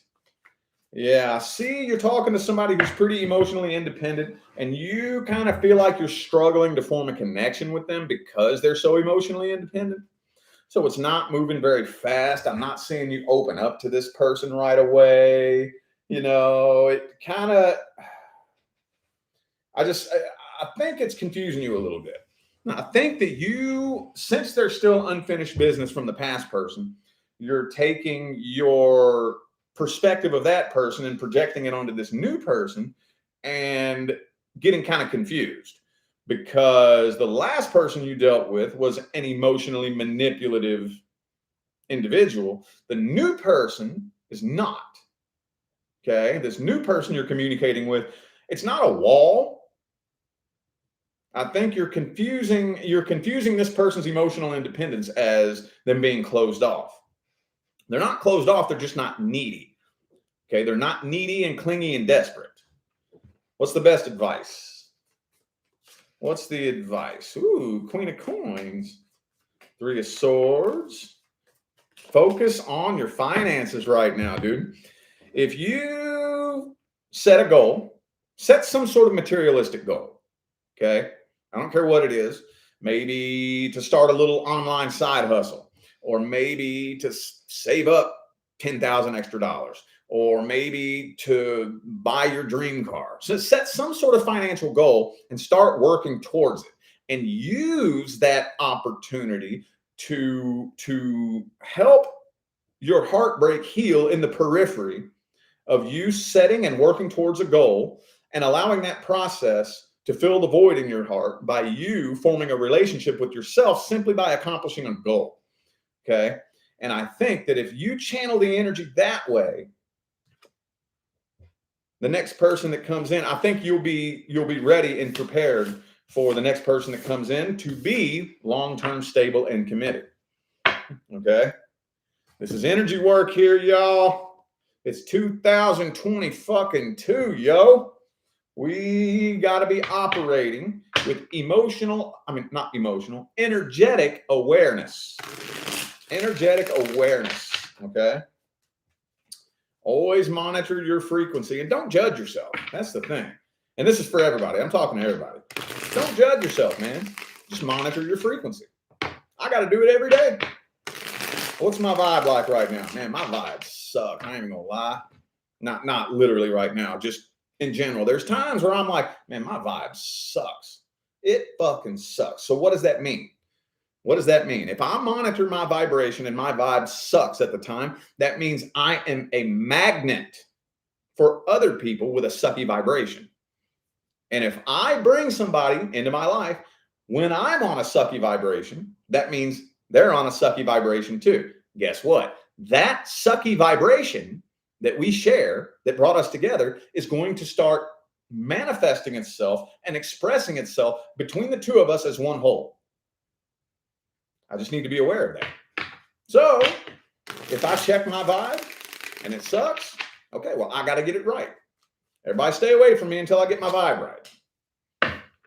Yeah, see, you're talking to somebody who's pretty emotionally independent, and you kind of feel like you're struggling to form a connection with them because they're so emotionally independent. So it's not moving very fast. I'm not seeing you open up to this person right away. You know, it kind of, I think it's confusing you a little bit. Now, I think that you, since there's still unfinished business from the past person, you're taking your perspective of that person and projecting it onto this new person and getting kind of confused because the last person you dealt with was an emotionally manipulative individual. The new person is not. Okay, this new person you're communicating with, it's not a wall. I think you're confusing this person's emotional independence as them being closed off. They're not closed off, they're just not needy. Okay, they're not needy and clingy and desperate. What's the best advice? What's the advice? Ooh, Queen of Coins. Three of Swords. Focus on your finances right now, dude. If you set a goal, set some sort of materialistic goal. Okay, I don't care what it is. Maybe to start a little online side hustle, or maybe to save up $10,000 extra, or maybe to buy your dream car. So set some sort of financial goal and start working towards it, and use that opportunity to help your heartbreak heal in the periphery of you setting and working towards a goal and allowing that process to fill the void in your heart by you forming a relationship with yourself simply by accomplishing a goal. Okay. And I think that if you channel the energy that way, the next person that comes in, I think you'll be ready and prepared for the next person that comes in to be long-term stable and committed. Okay. This is energy work here, y'all. It's 2020 fucking 2, yo. We got to be operating with energetic awareness. Energetic awareness, okay? Always monitor your frequency and don't judge yourself. That's the thing. And this is for everybody. I'm talking to everybody. Don't judge yourself, man. Just monitor your frequency. I got to do it every day. What's my vibe like right now? Man, my vibe sucks. I ain't even gonna lie. Not literally right now, just in general. There's times where I'm like, man, my vibe sucks. It fucking sucks. So what does that mean? What does that mean? If I monitor my vibration and my vibe sucks at the time, that means I am a magnet for other people with a sucky vibration. And if I bring somebody into my life when I'm on a sucky vibration, that means they're on a sucky vibration too. Guess what? That sucky vibration that we share that brought us together is going to start manifesting itself and expressing itself between the two of us as one whole. I just need to be aware of that. So if I check my vibe and it sucks, okay, well, I got to get it right. Everybody stay away from me until I get my vibe right.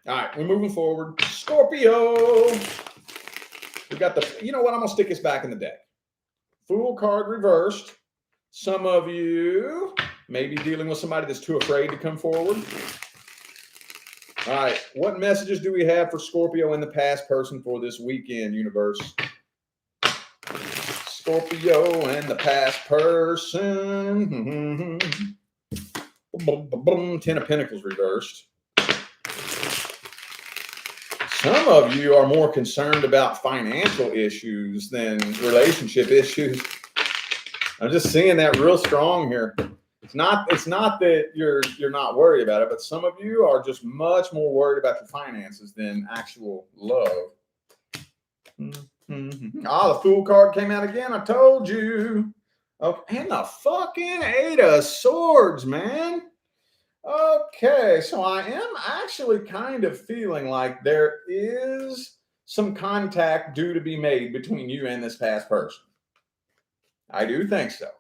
All right, we're moving forward. Scorpio. We got the, you know what? I'm going to stick this back in the deck. Fool card reversed. Some of you may be dealing with somebody that's too afraid to come forward. All right, what messages do we have for Scorpio and the past person for this weekend, universe? Scorpio and the past person. Ten of Pentacles reversed. Some of you are more concerned about financial issues than relationship issues. I'm just seeing that real strong here. It's not that you're not worried about it, but some of you are just much more worried about your finances than actual love. The Fool card came out again. I told you. Okay, and the fucking Eight of Swords, man. Okay, so I am actually kind of feeling like there is some contact due to be made between you and this past person. I do think so.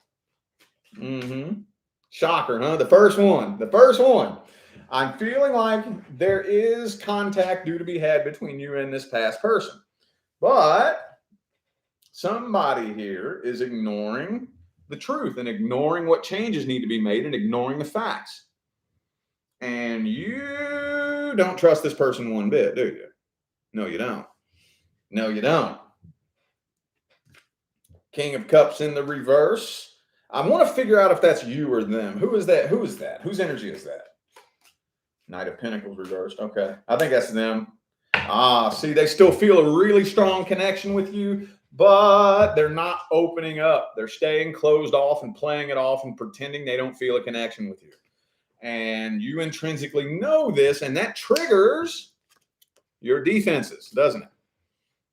Shocker, huh? The first one. I'm feeling like there is contact due to be had between you and this past person. But somebody here is ignoring the truth and ignoring what changes need to be made and ignoring the facts. And you don't trust this person one bit, do you? No, you don't. No, you don't. King of Cups in the reverse. I want to figure out if that's you or them. Who is that? Whose energy is that? Knight of Pentacles reversed. Okay. I think that's them. See, they still feel a really strong connection with you, but they're not opening up. They're staying closed off and playing it off and pretending they don't feel a connection with you. And you intrinsically know this, and that triggers your defenses, doesn't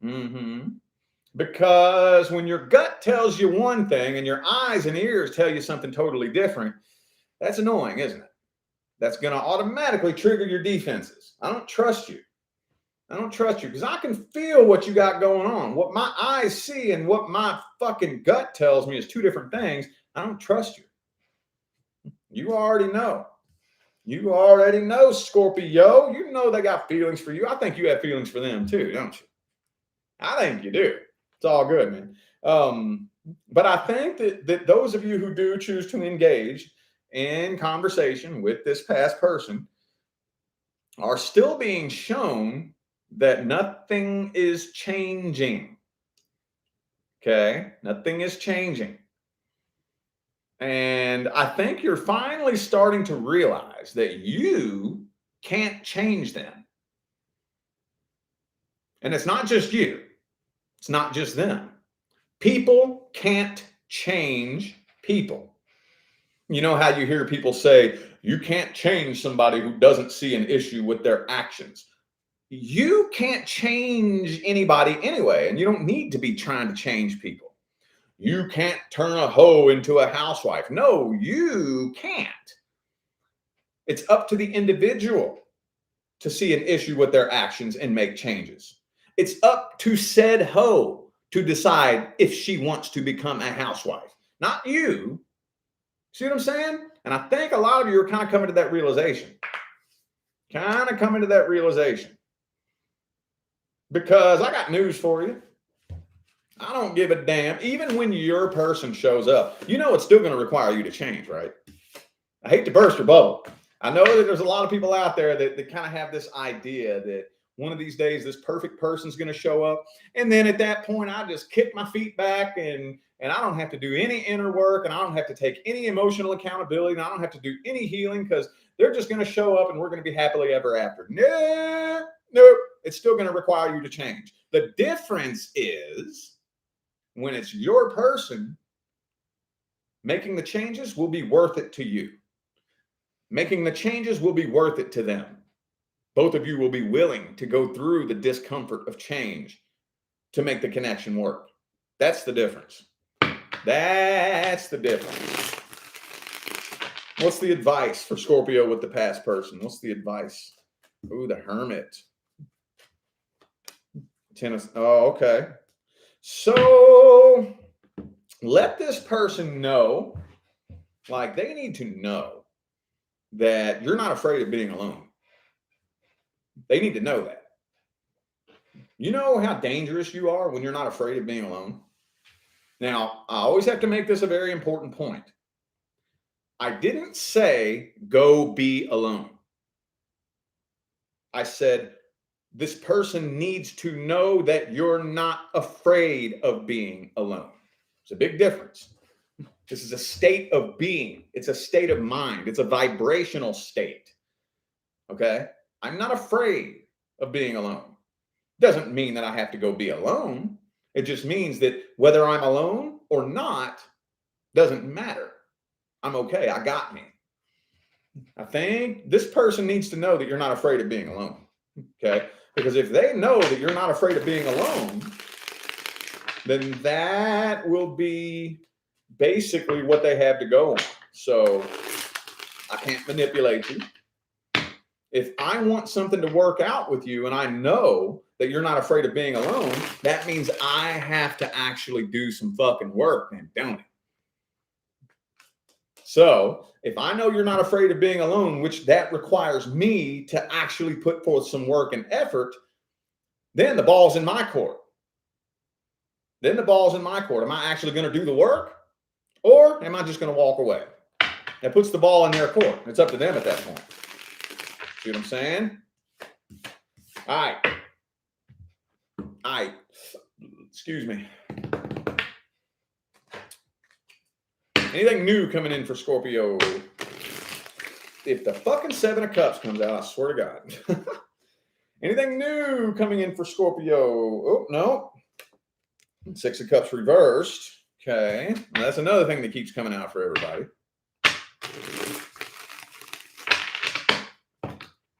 it? Because when your gut tells you one thing and your eyes and ears tell you something totally different, that's annoying, isn't it? That's going to automatically trigger your defenses. I don't trust you. Because I can feel what you got going on. What my eyes see and what my fucking gut tells me is two different things. I don't trust you. You already know. Scorpio. You know they got feelings for you. I think you have feelings for them too, don't you? I think you do. It's all good, man. But I think that those of you who do choose to engage in conversation with this past person are still being shown that nothing is changing. Okay? Nothing is changing. And I think you're finally starting to realize that you can't change them. And it's not just you. It's not just them. People can't change people. You know how you hear people say, you can't change somebody who doesn't see an issue with their actions. You can't change anybody anyway, and you don't need to be trying to change people. You can't turn a hoe into a housewife. No, you can't. It's up to the individual to see an issue with their actions and make changes. It's up to said hoe to decide if she wants to become a housewife, not you. See what I'm saying? And I think a lot of you are kind of coming to that realization. Because I got news for you. I don't give a damn. Even when your person shows up, you know it's still going to require you to change, right? I hate to burst your bubble. I know that there's a lot of people out there that kind of have this idea that one of these days this perfect person's going to show up. And then at that point, I just kick my feet back and I don't have to do any inner work, and I don't have to take any emotional accountability, and I don't have to do any healing because they're just going to show up and we're going to be happily ever after. No, nope. It's still going to require you to change. The difference is when it's your person, making the changes will be worth it to you. Making the changes will be worth it to them. Both of you will be willing to go through the discomfort of change to make the connection work. That's the difference. That's the difference. What's the advice for Scorpio with the past person? What's the advice? Ooh, the Hermit. Tennis. Oh, okay. So let this person know, like they need to know that you're not afraid of being alone. They need to know that. You know how dangerous you are when you're not afraid of being alone? Now, I always have to make this a very important point. I didn't say go be alone. I said this person needs to know that you're not afraid of being alone. It's a big difference. This is a state of being. It's a state of mind. It's a vibrational state. Okay? I'm not afraid of being alone. Doesn't mean that I have to go be alone. It just means that whether I'm alone or not doesn't matter. I'm okay. I got me. I think this person needs to know that you're not afraid of being alone. Okay? Because if they know that you're not afraid of being alone, then that will be basically what they have to go on. So I can't manipulate you. If I want something to work out with you and I know that you're not afraid of being alone, that means I have to actually do some fucking work, then, don't it? So if I know you're not afraid of being alone, which that requires me to actually put forth some work and effort, then the ball's in my court. Then the ball's in my court. Am I actually going to do the work, or am I just going to walk away? That puts the ball in their court. It's up to them at that point. See what I'm saying? All right. Excuse me. Anything new coming in for Scorpio? If the fucking Seven of Cups comes out, I swear to God. Anything new coming in for Scorpio? Oh, no. Six of Cups reversed. Okay. Well, that's another thing that keeps coming out for everybody.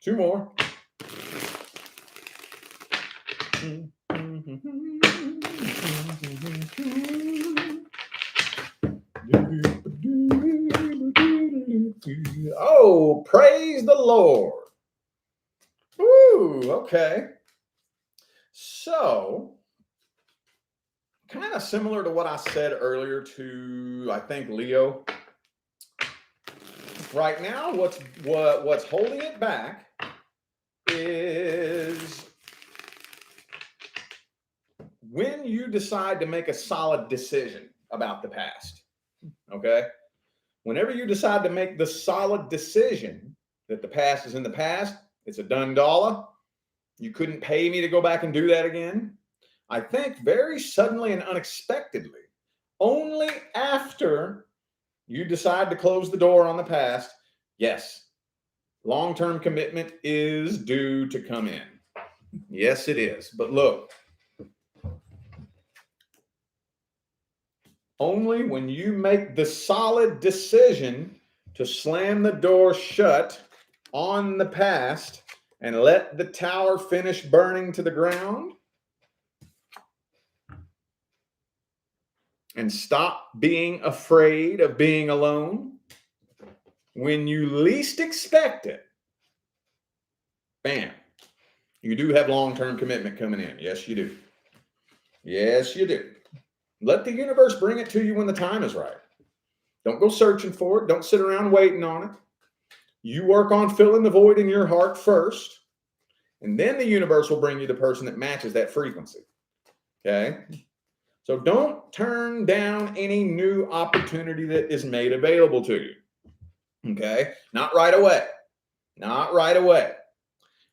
Two more. Oh, praise the Lord. Ooh, okay. So, kind of similar to what I said earlier to, I think, Leo. Right now, what's holding it back is when you decide to make a solid decision about the past. Okay? Whenever you decide to make the solid decision that the past is in the past, it's a done dollar. You couldn't pay me to go back and do that again. I think very suddenly and unexpectedly, only after you decide to close the door on the past, yes, long-term commitment is due to come in. Yes, it is. But look, only when you make the solid decision to slam the door shut on the past and let the tower finish burning to the ground and stop being afraid of being alone, when you least expect it, bam, you do have long-term commitment coming in. Yes, you do. Yes, you do. Let the universe bring it to you when the time is right. Don't go searching for it. Don't sit around waiting on it. You work on filling the void in your heart first, and then the universe will bring you the person that matches that frequency. Okay? So don't turn down any new opportunity that is made available to you. Okay? Not right away. Not right away.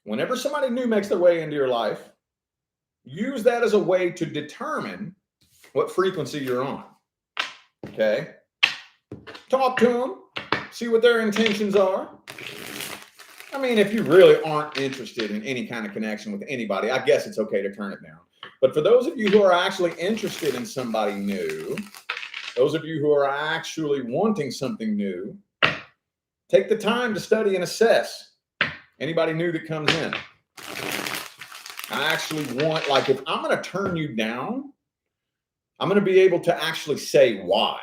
Whenever somebody new makes their way into your life, use that as a way to determine what frequency you're on. Okay? Talk to them. See what their intentions are. I mean, if you really aren't interested in any kind of connection with anybody, I guess it's okay to turn it down. But for those of you who are actually interested in somebody new, those of you who are actually wanting something new, take the time to study and assess anybody new that comes in. I actually want, like, if I'm going to turn you down, I'm going to be able to actually say why.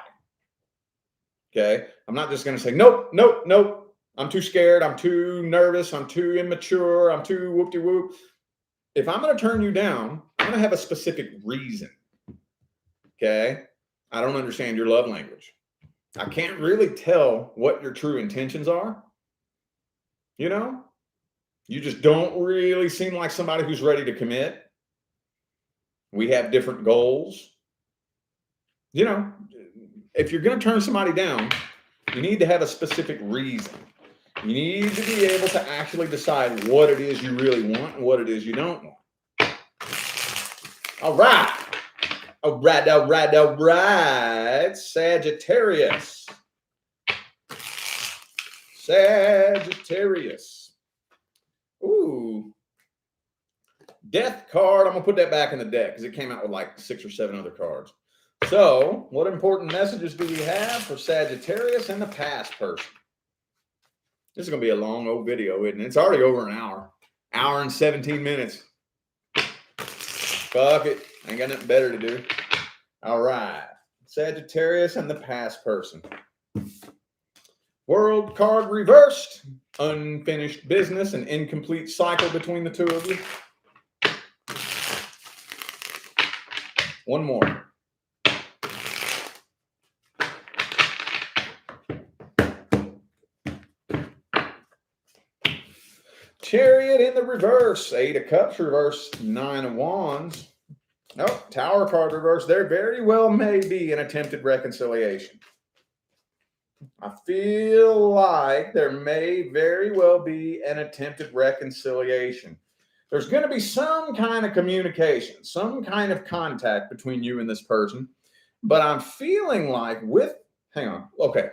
Okay? I'm not just going to say, nope, nope, nope. I'm too scared. I'm too nervous. I'm too immature. I'm too whoop-de-whoop. If I'm going to turn you down, I'm going to have a specific reason. Okay? I don't understand your love language. I can't really tell what your true intentions are. You know? You just don't really seem like somebody who's ready to commit. We have different goals. You know, if you're going to turn somebody down, you need to have a specific reason. You need to be able to actually decide what it is you really want and what it is you don't want. All right. All right, all right, all right. Sagittarius. Sagittarius. Ooh. Death card. I'm going to put that back in the deck because it came out with like 6 or 7 other cards. So, what important messages do we have for Sagittarius and the past person? This is going to be a long old video, isn't it? It's already over an hour. Hour and 17 minutes. Fuck it. Ain't got nothing better to do. All right. Sagittarius and the past person. World card reversed. Unfinished business, an incomplete cycle between the two of you. One more. Chariot in the reverse. 8 of Cups reverse. 9 of Wands. Nope. Tower card reverse. There very well may be an attempted reconciliation. I feel like there may very well be an attempted reconciliation. There's going to be some kind of communication, some kind of contact between you and this person. But I'm feeling like hang on. Okay.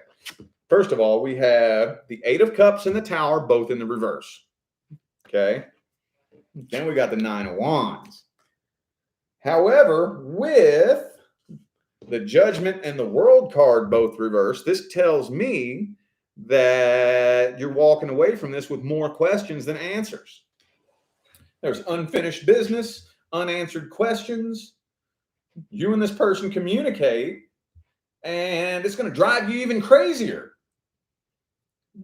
First of all, we have the 8 of Cups and the Tower, both in the reverse. Okay. Then we got the 9 of Wands. However, with the Judgment and the World card both reversed, this tells me that you're walking away from this with more questions than answers. There's unfinished business, unanswered questions. You and this person communicate, and it's going to drive you even crazier.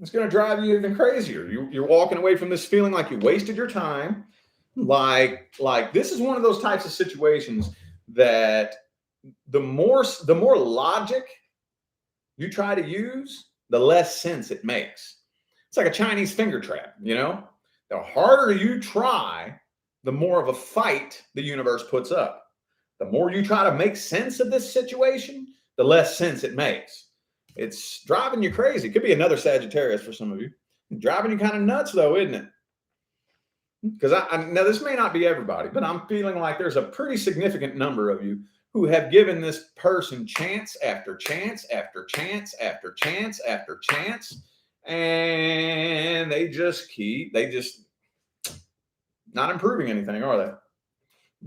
It's going to drive you even crazier. You're walking away from this feeling like you wasted your time. Like this is one of those types of situations that the more logic you try to use, the less sense it makes. It's like a Chinese finger trap, you know? The harder you try, the more of a fight the universe puts up. The more you try to make sense of this situation, the less sense it makes. It's driving you crazy. Could be another Sagittarius for some of you. Driving you kind of nuts, though, isn't it? Because now this may not be everybody, but I'm feeling like there's a pretty significant number of you who have given this person chance after chance after chance after chance after chance, and they just not improving anything, are they?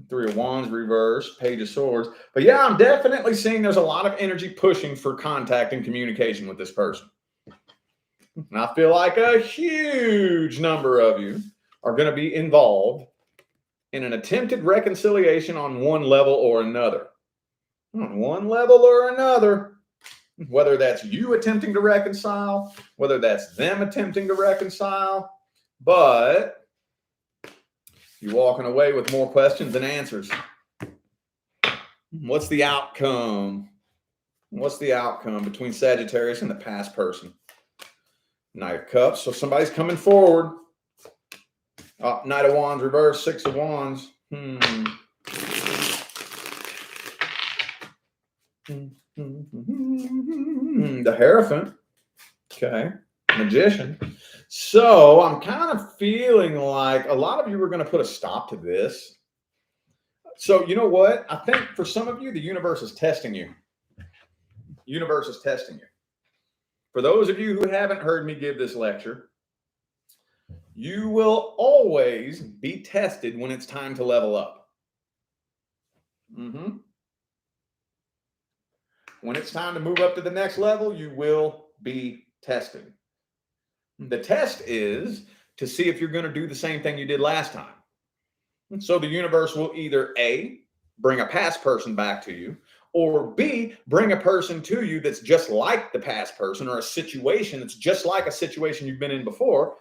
3 of Wands reverse, Page of Swords. But yeah, I'm definitely seeing there's a lot of energy pushing for contact and communication with this person. And I feel like a huge number of you are going to be involved in an attempted reconciliation on one level or another. On one level or another. Whether that's you attempting to reconcile, whether that's them attempting to reconcile, but you're walking away with more questions than answers. What's the outcome? What's the outcome between Sagittarius and the past person? Knight of Cups. So somebody's coming forward. Knight of Wands reverse, Six of Wands. The Hierophant. Okay. Magician. So I'm kind of feeling like a lot of you are going to put a stop to this. So you know what? I think for some of you, the universe is testing you. Universe is testing you. For those of you who haven't heard me give this lecture, you will always be tested when it's time to level up. When it's time to move up to the next level, you will be tested. The test is to see if you're going to do the same thing you did last time. So the universe will either A, bring a past person back to you, or B, bring a person to you that's just like the past person, or a situation that's just like a situation you've been in before,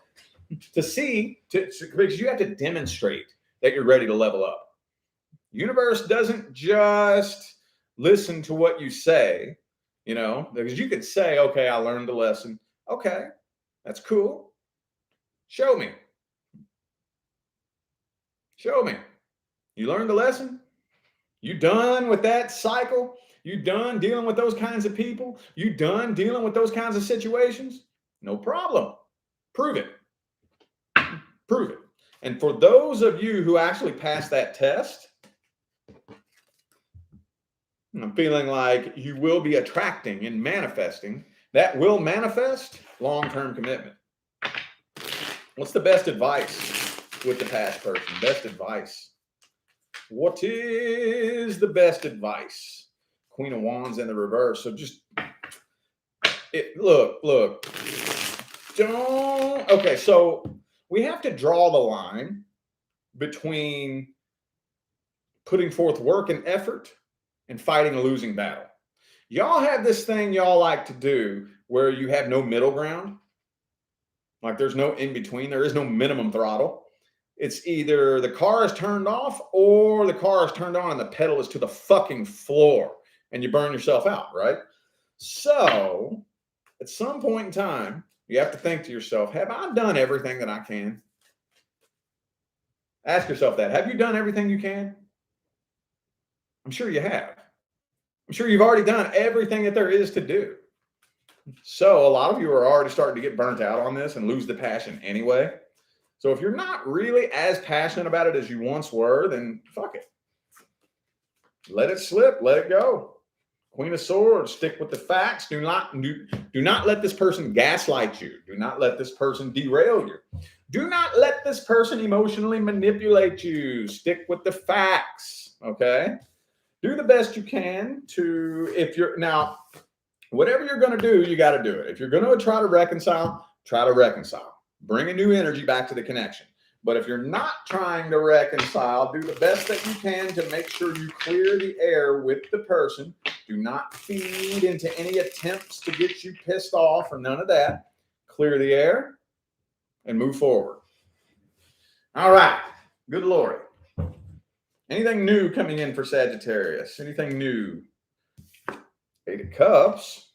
to see, because you have to demonstrate that you're ready to level up. Universe doesn't just listen to what you say, because you could say, okay, I learned the lesson. Okay, that's cool. Show me. Show me. You learned the lesson? You done with that cycle? You done dealing with those kinds of people? You done dealing with those kinds of situations? No problem. Prove it. Prove it. And for those of you who actually passed that test, I'm feeling like you will be attracting and manifesting. That will manifest long-term commitment. What's the best advice with the past person? Best advice. What is the best advice? Queen of Wands in the reverse. So just look. Don't. Okay, so we have to draw the line between putting forth work and effort and fighting a losing battle. Y'all have this thing y'all like to do where you have no middle ground. Like there's no in between. There is no minimum throttle. It's either the car is turned off or the car is turned on and the pedal is to the fucking floor and you burn yourself out, right? So at some point in time, you have to think to yourself, have I done everything that I can? Ask yourself that. Have you done everything you can? I'm sure you have. I'm sure you've already done everything that there is to do. So a lot of you are already starting to get burnt out on this and lose the passion anyway. So if you're not really as passionate about it as you once were, then fuck it. Let it slip. Let it go. Queen of Swords, stick with the facts. Do not let this person gaslight you. Do not let this person derail you. Do not let this person emotionally manipulate you. Stick with the facts, okay? Do the best you can now, whatever you're going to do, you got to do it. If you're going to try to reconcile, try to reconcile. Bring a new energy back to the connection. But if you're not trying to reconcile, do the best that you can to make sure you clear the air with the person. Do not feed into any attempts to get you pissed off or none of that. Clear the air and move forward. All right. Good Lord. Anything new coming in for Sagittarius? Anything new? Eight of Cups.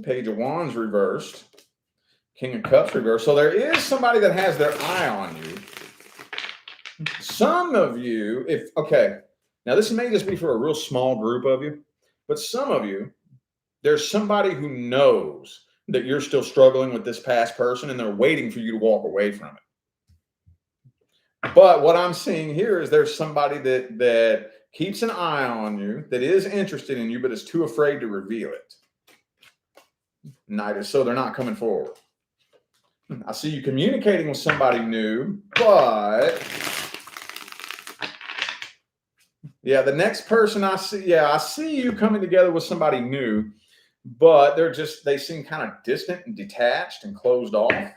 Page of Wands reversed. King of Cups reversed. So there is somebody that has their eye on you. Some of you, now this may just be for a real small group of you, but some of you, there's somebody who knows that you're still struggling with this past person and they're waiting for you to walk away from it. But what I'm seeing here is there's somebody that keeps an eye on you, that is interested in you, but is too afraid to reveal it. So they're not coming forward. I see you communicating with somebody new, but yeah, the next person I see you coming together with somebody new, but they seem kind of distant and detached and closed off.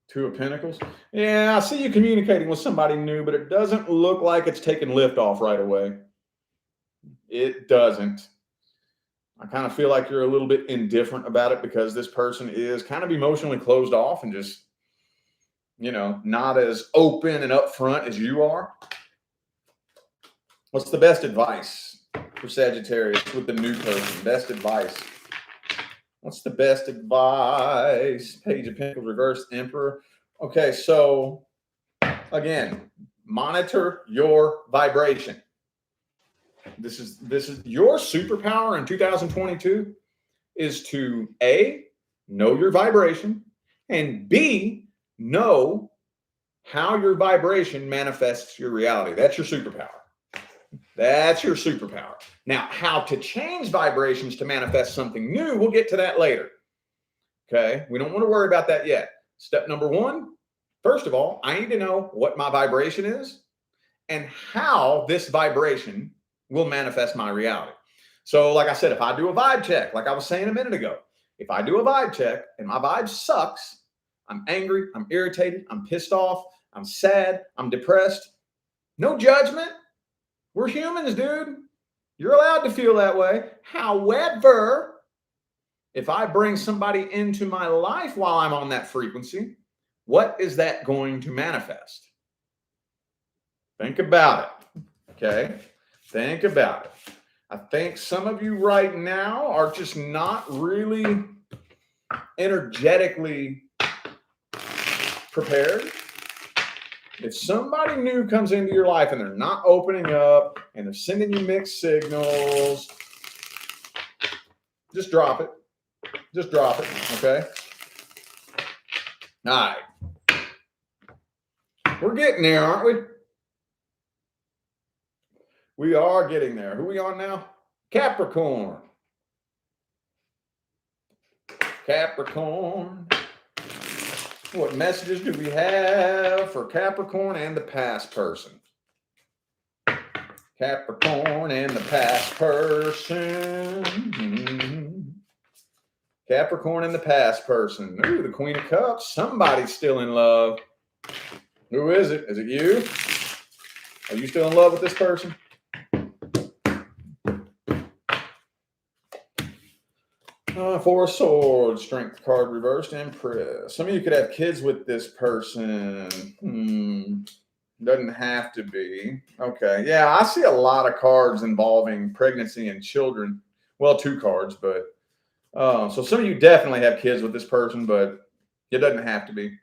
Two of Pentacles. Yeah, I see you communicating with somebody new, but it doesn't look like it's taking lift off right away. It doesn't. I kind of feel like you're a little bit indifferent about it because this person is kind of emotionally closed off and just not as open and upfront as you are. What's the best advice for Sagittarius with the new person? Best advice. What's the best advice? Page of Pentacles, reverse Emperor. Okay, so again, monitor your vibration. This is your superpower in 2022 is to A, know your vibration, and B, know how your vibration manifests your reality. That's your superpower. That's your superpower. Now, how to change vibrations to manifest something new, we'll get to that later. Okay? We don't want to worry about that yet. Step number one, first of all, I need to know what my vibration is and how this vibration will manifest my reality. So, like I said, if I do a vibe check, like I was saying a minute ago, if I do a vibe check and my vibe sucks, I'm angry, I'm irritated, I'm pissed off, I'm sad, I'm depressed, no judgment. We're humans, dude. You're allowed to feel that way. However, if I bring somebody into my life while I'm on that frequency, what is that going to manifest? Think about it. Okay? Think about it. I think some of you right now are just not really energetically prepared. If somebody new comes into your life and they're not opening up and they're sending you mixed signals, just drop it. Just drop it, okay? All right. We're getting there, aren't we? We are getting there. Who are we on now? Capricorn. Capricorn. What messages do we have for Capricorn and the past person? Capricorn and the past person. Capricorn and the past person. Ooh, the Queen of Cups. Somebody's still in love. Who is it? Is it you? Are you still in love with this person? Four of Swords, Strength card reversed, Empress. Some of you could have kids with this person. Doesn't have to be. Okay. Yeah, I see a lot of cards involving pregnancy and children. Well, two cards, but so some of you definitely have kids with this person, but it doesn't have to be.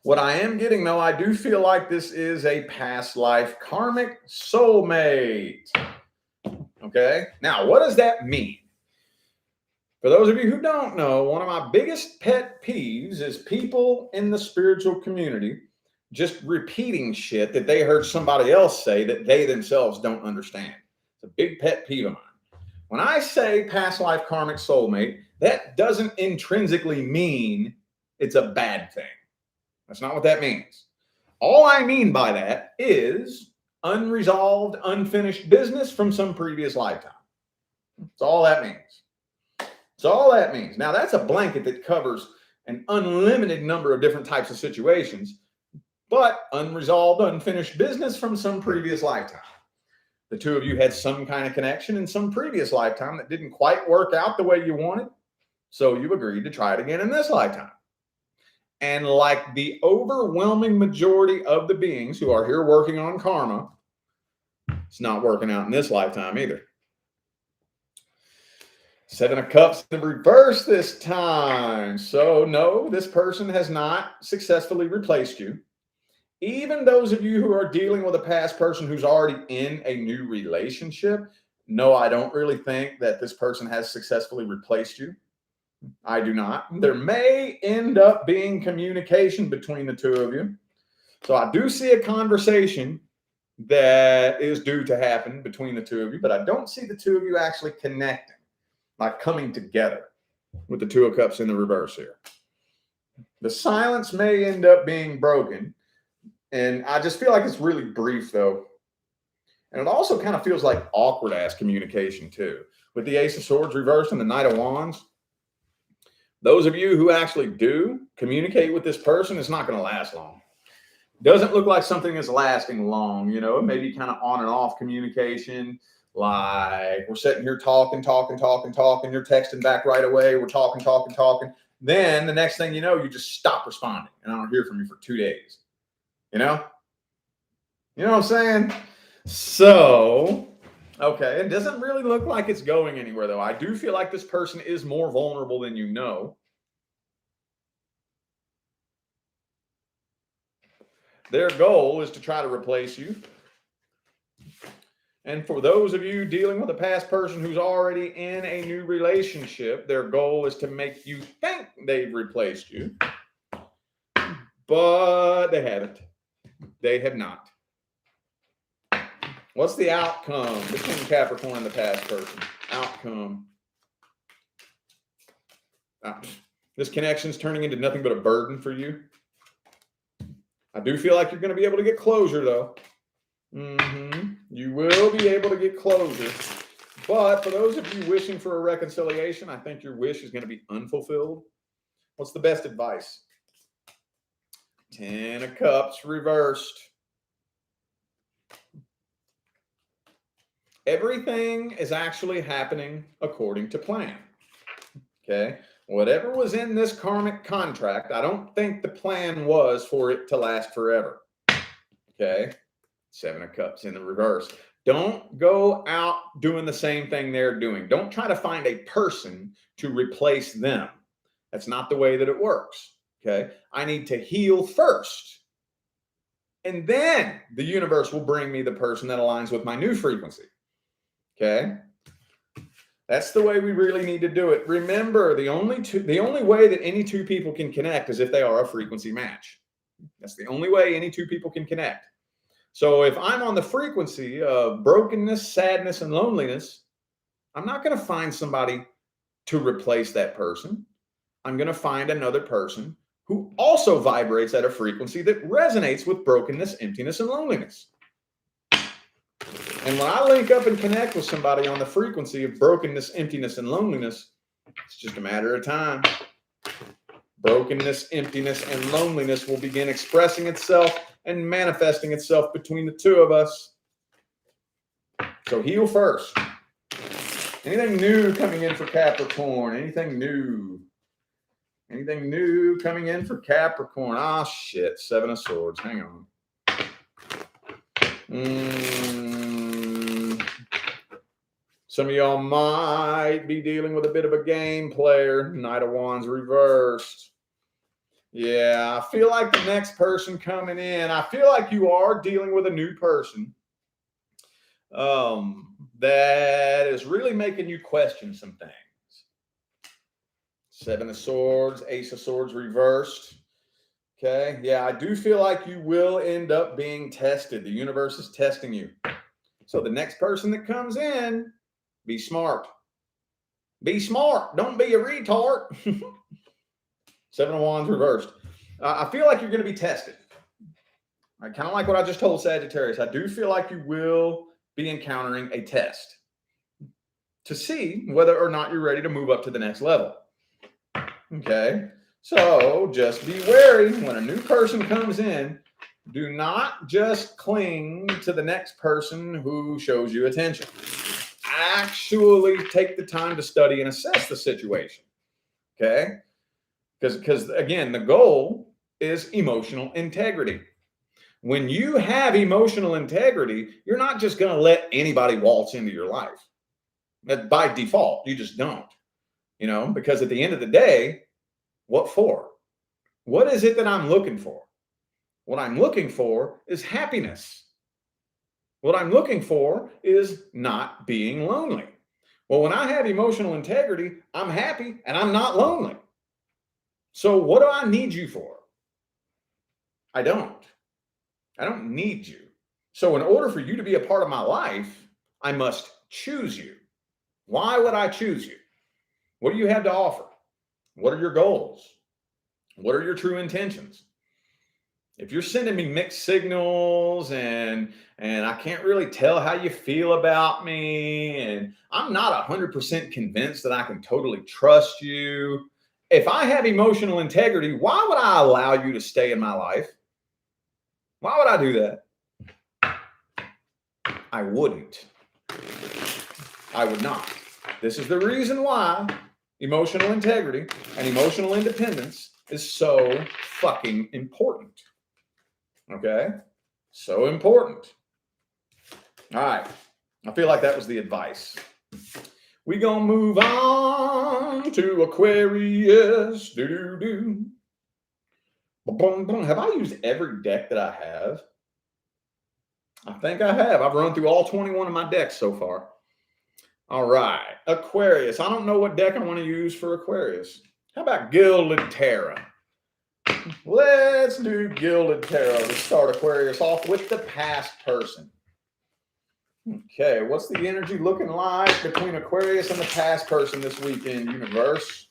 What I am getting, though, I do feel like this is a past life karmic soulmate. Okay. Now, what does that mean? For those of you who don't know, one of my biggest pet peeves is people in the spiritual community just repeating shit that they heard somebody else say that they themselves don't understand. It's a big pet peeve of mine. When I say past life karmic soulmate, that doesn't intrinsically mean it's a bad thing. That's not what that means. All I mean by that is unresolved, unfinished business from some previous lifetime. That's all that means. That's all that means. Now, that's a blanket that covers an unlimited number of different types of situations, but unresolved, unfinished business from some previous lifetime. The two of you had some kind of connection in some previous lifetime that didn't quite work out the way you wanted, so you agreed to try it again in this lifetime. And like the overwhelming majority of the beings who are here working on karma, it's not working out in this lifetime either. Seven of Cups in the reverse this time. So no, this person has not successfully replaced you. Even those of you who are dealing with a past person who's already in a new relationship, no, I don't really think that this person has successfully replaced you. I do not. There may end up being communication between the two of you. So I do see a conversation that is due to happen between the two of you, but I don't see the two of you actually connecting, like coming together with the Two of Cups in the reverse here. The silence may end up being broken. And I just feel like it's really brief, though. And it also kind of feels like awkward-ass communication, too. With the Ace of Swords reversed and the Knight of Wands, those of you who actually do communicate with this person, it's not going to last long. Doesn't look like something is lasting long, you know. It may be kind of on and off communication. Like we're sitting here talking. You're texting back right away. We're talking. Then the next thing you know, you just stop responding and I don't hear from you for 2 days. You know what I'm saying? So, okay, it doesn't really look like it's going anywhere though. I do feel like this person is more vulnerable than you know. Their goal is to try to replace you. And for those of you dealing with a past person who's already in a new relationship, their goal is to make you think they've replaced you. But they haven't. They have not. What's the outcome between Capricorn and the past person? Outcome. This connection's turning into nothing but a burden for you. I do feel like you're going to be able to get closure, though. You will be able to get closure. But for those of you wishing for a reconciliation, I think your wish is going to be unfulfilled. What's the best advice? 10 of Cups reversed. Everything is actually happening according to plan. Okay? Whatever was in this karmic contract, I don't think the plan was for it to last forever. Okay? 7 of Cups in the reverse. Don't go out doing the same thing they're doing. Don't try to find a person to replace them. That's not the way that it works. Okay? I need to heal first. And then the universe will bring me the person that aligns with my new frequency. Okay? That's the way we really need to do it. Remember, the only way that any two people can connect is if they are a frequency match. That's the only way any two people can connect. So if I'm on the frequency of brokenness, sadness, and loneliness, I'm not going to find somebody to replace that person. I'm going to find another person who also vibrates at a frequency that resonates with brokenness, emptiness, and loneliness. And when I link up and connect with somebody on the frequency of brokenness, emptiness, and loneliness, it's just a matter of time. Brokenness, emptiness, and loneliness will begin expressing itself and manifesting itself between the two of us. So heal first. Anything new coming in for Capricorn? Anything new? Anything new coming in for Capricorn? Ah, shit. 7 of Swords. Hang on. Some of y'all might be dealing with a bit of a game player. Knight of Wands reversed. Yeah, I feel like the next person coming in, I feel like you are dealing with a new person that is really making you question some things. 7 of Swords, Ace of Swords reversed. Okay, yeah, I do feel like you will end up being tested. The universe is testing you. So the next person that comes in, be smart. Be smart. Don't be a retard. 7 of Wands reversed. I feel like you're going to be tested. I kind of like what I just told Sagittarius. I do feel like you will be encountering a test to see whether or not you're ready to move up to the next level. Okay. So just be wary when a new person comes in. Do not just cling to the next person who shows you attention. Actually take the time to study and assess the situation. Okay? Because again, the goal is emotional integrity. When you have emotional integrity, you're not just going to let anybody waltz into your life. That by default, you just don't. Because at the end of the day, what for? What is it that I'm looking for? What I'm looking for is happiness. What I'm looking for is not being lonely. Well, when I have emotional integrity, I'm happy and I'm not lonely. So what do I need you for? I don't need you. So in order for you to be a part of my life, I must choose you. Why would I choose you? What do you have to offer? What are your goals? What are your true intentions? If you're sending me mixed signals and I can't really tell how you feel about me, and I'm not 100% convinced that I can totally trust you, if I have emotional integrity, why would I allow you to stay in my life? Why would I do that? I wouldn't. I would not. This is the reason why emotional integrity and emotional independence is so fucking important. Okay? So important. All right. I feel like that was the advice. We gonna move on to Aquarius. Do. Have I used every deck that I have? I think I have. I've run through all 21 of my decks so far. All right. Aquarius. I don't know what deck I want to use for Aquarius. How about Gilded Tarot? Let's do Gilded Tarot to start Aquarius off with the past person. Okay, what's the energy looking like between Aquarius and the past person this weekend, universe?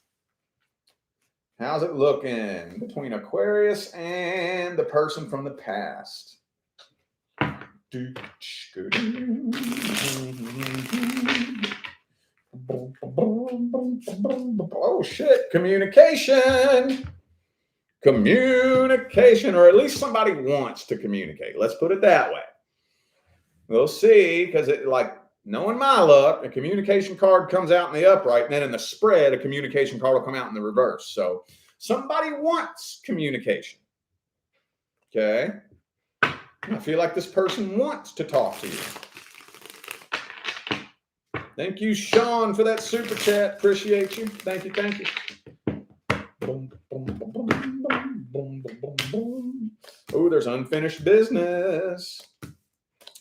How's it looking between Aquarius and the person from the past? Oh, shit. Communication. Communication, or at least somebody wants to communicate. Let's put it that way. We'll see, because knowing my luck, a communication card comes out in the upright, and then in the spread, a communication card will come out in the reverse. So somebody wants communication. Okay. I feel like this person wants to talk to you. Thank you, Sean, for that super chat. Appreciate you. Thank you. Thank you. Oh, there's unfinished business.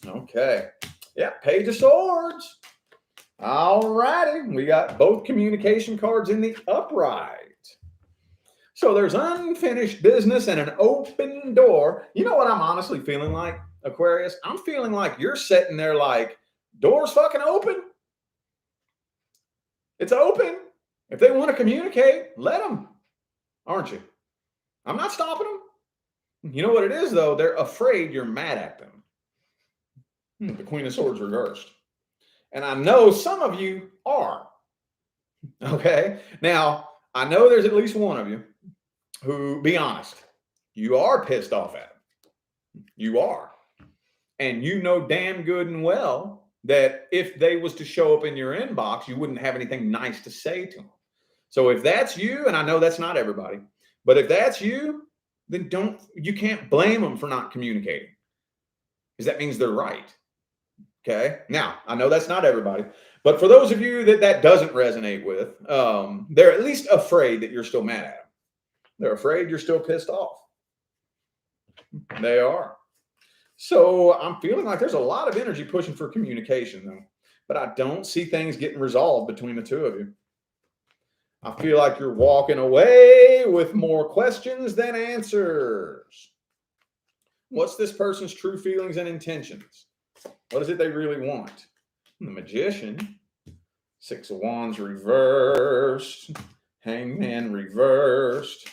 Okay. Yeah, Page of Swords. All righty. We got both communication cards in the upright. So there's unfinished business and an open door. You know what I'm honestly feeling like, Aquarius? I'm feeling like you're sitting there like, door's fucking open. It's open. If they want to communicate, let them. Aren't you? I'm not stopping them. You know what it is, though? They're afraid you're mad at them. The Queen of Swords reversed. And I know some of you are. Okay? Now, I know there's at least one of you who, be honest, you are pissed off at them. You are. And you know damn good and well that if they was to show up in your inbox, you wouldn't have anything nice to say to them. So if that's you, and I know that's not everybody, but if that's you, then you can't blame them for not communicating, because that means they're right. Okay. Now, I know that's not everybody, but for those of you that doesn't resonate with, they're at least afraid that you're still mad at them. They're afraid you're still pissed off. They are. So I'm feeling like there's a lot of energy pushing for communication, though, but I don't see things getting resolved between the two of you. I feel like you're walking away with more questions than answers. What's this person's true feelings and intentions? What is it they really want? The Magician, 6 of Wands reversed, Hangman reversed.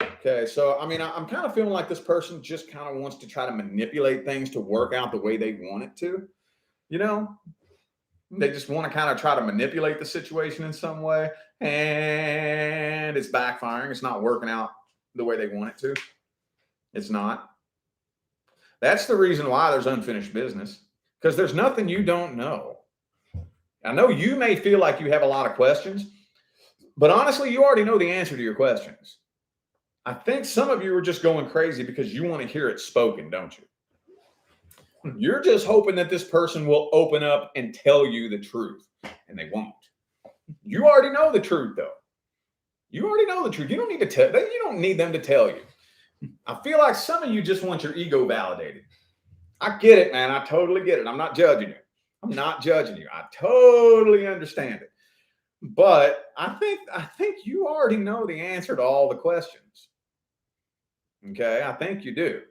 Okay, so I mean, I'm kind of feeling like this person just kind of wants to try to manipulate things to work out the way they want it to. You know, they just want to kind of try to manipulate the situation in some way, and it's backfiring. It's not working out the way they want it to. It's not. That's the reason why there's unfinished business, because there's nothing you don't know. I know you may feel like you have a lot of questions, but honestly, you already know the answer to your questions. I think some of you are just going crazy because you want to hear it spoken, don't you? You're just hoping that this person will open up and tell you the truth, and they won't. You already know the truth, though. You already know the truth. You don't need to tell. You don't need them to tell you. I feel like some of you just want your ego validated. I get it, man. I totally get it. I'm not judging you. I'm not judging you. I totally understand it. But I think you already know the answer to all the questions. Okay, I think you do.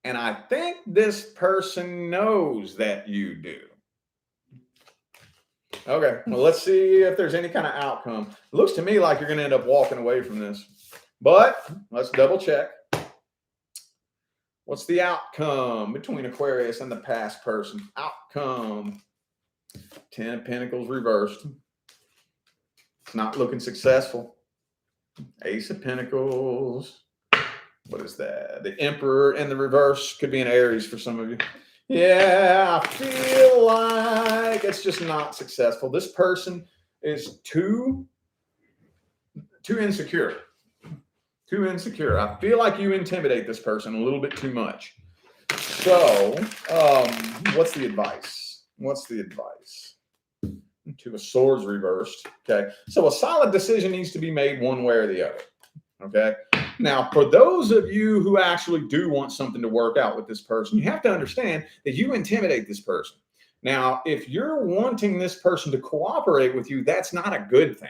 And I think this person knows that you do. Okay, well, let's see if there's any kind of outcome. It looks to me like you're going to end up walking away from this. But let's double check. What's the outcome between Aquarius and the past person? Outcome. 10 of Pentacles reversed. It's not looking successful. Ace of Pentacles. What is that? The Emperor in the reverse. Could be an Aries for some of you. Yeah, I feel like it's just not successful. This person is too too insecure. Too insecure. I feel like you intimidate this person a little bit too much. So, what's the advice? What's the advice? Two of Swords reversed. Okay. So a solid decision needs to be made one way or the other. Okay. Now, for those of you who actually do want something to work out with this person, you have to understand that you intimidate this person. Now, if you're wanting this person to cooperate with you, that's not a good thing.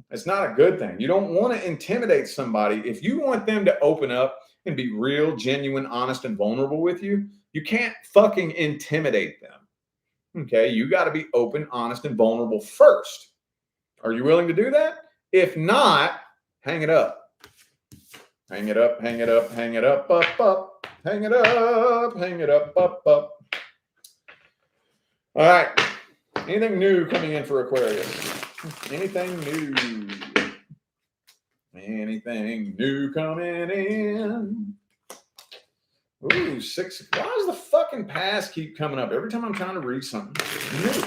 It's not a good thing. You don't want to intimidate somebody. If you want them to open up and be real, genuine, honest, and vulnerable with you, you can't fucking intimidate them. Okay, you got to be open, honest, and vulnerable first. Are you willing to do that? If not, hang it up. Hang it up, hang it up, hang it up, up. Hang it up, hang it up, up. All right. Anything new coming in for Aquarius? Anything new? Anything new coming in? Ooh, 6. Why does the fucking past keep coming up every time I'm trying to read something new?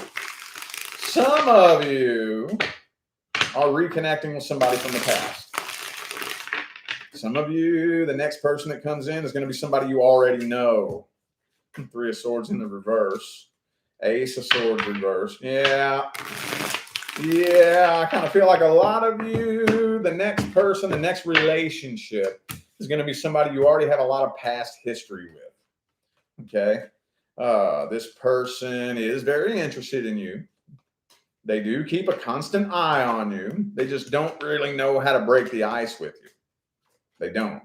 Some of you are reconnecting with somebody from the past. Some of you, the next person that comes in is going to be somebody you already know. 3 of Swords in the reverse. Ace of Swords reverse. Yeah, I kind of feel like a lot of you, the next person, the next relationship is going to be somebody you already have a lot of past history with. Okay. This person is very interested in you. They do keep a constant eye on you. They just don't really know how to break the ice with you. They don't.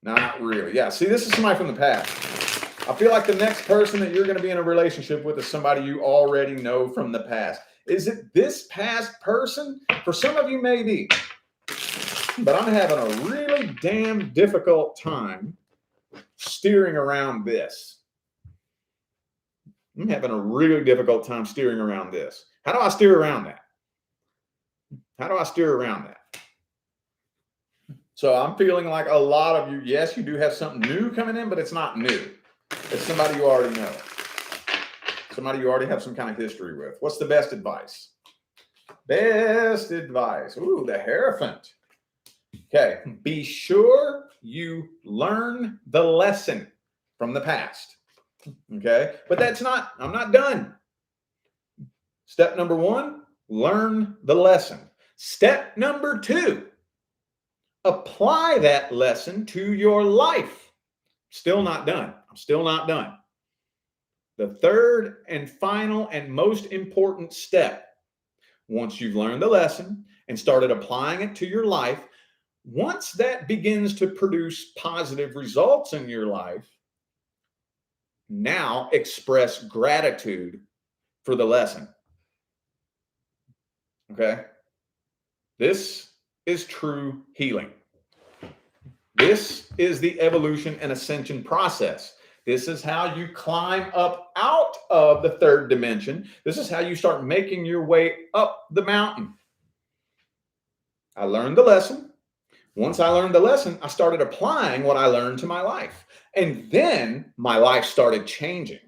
Not really. Yeah. See, this is somebody from the past. I feel like the next person that you're going to be in a relationship with is somebody you already know from the past. Is it this past person? For some of you, maybe. But I'm having a really damn difficult time steering around this. I'm having a really difficult time steering around this. How do I steer around that? How do I steer around that? So I'm feeling like a lot of you, yes, you do have something new coming in, but it's not new. It's somebody you already know. Somebody you already have some kind of history with. What's the best advice? Best advice. Ooh, the Hierophant. Okay. Be sure you learn the lesson from the past. Okay. But I'm not done. Step number 1, learn the lesson. Step number 2, apply that lesson to your life. Still not done. I'm still not done. The third and final and most important step, once you've learned the lesson and started applying it to your life, once that begins to produce positive results in your life, now express gratitude for the lesson. Okay? This is true healing. This is the evolution and ascension process. This is how you climb up out of the third dimension. This is how you start making your way up the mountain. I learned the lesson. Once I learned the lesson, I started applying what I learned to my life. And then my life started changing.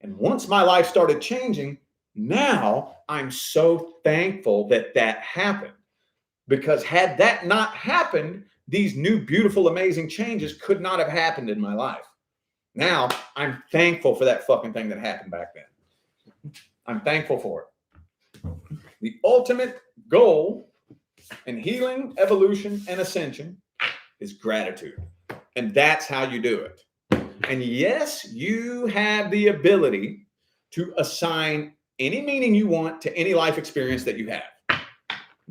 And once my life started changing, now I'm so thankful that that happened. Because had that not happened, these new, beautiful, amazing changes could not have happened in my life. Now, I'm thankful for that fucking thing that happened back then. I'm thankful for it. The ultimate goal in healing, evolution, and ascension is gratitude. And that's how you do it. And yes, you have the ability to assign any meaning you want to any life experience that you have.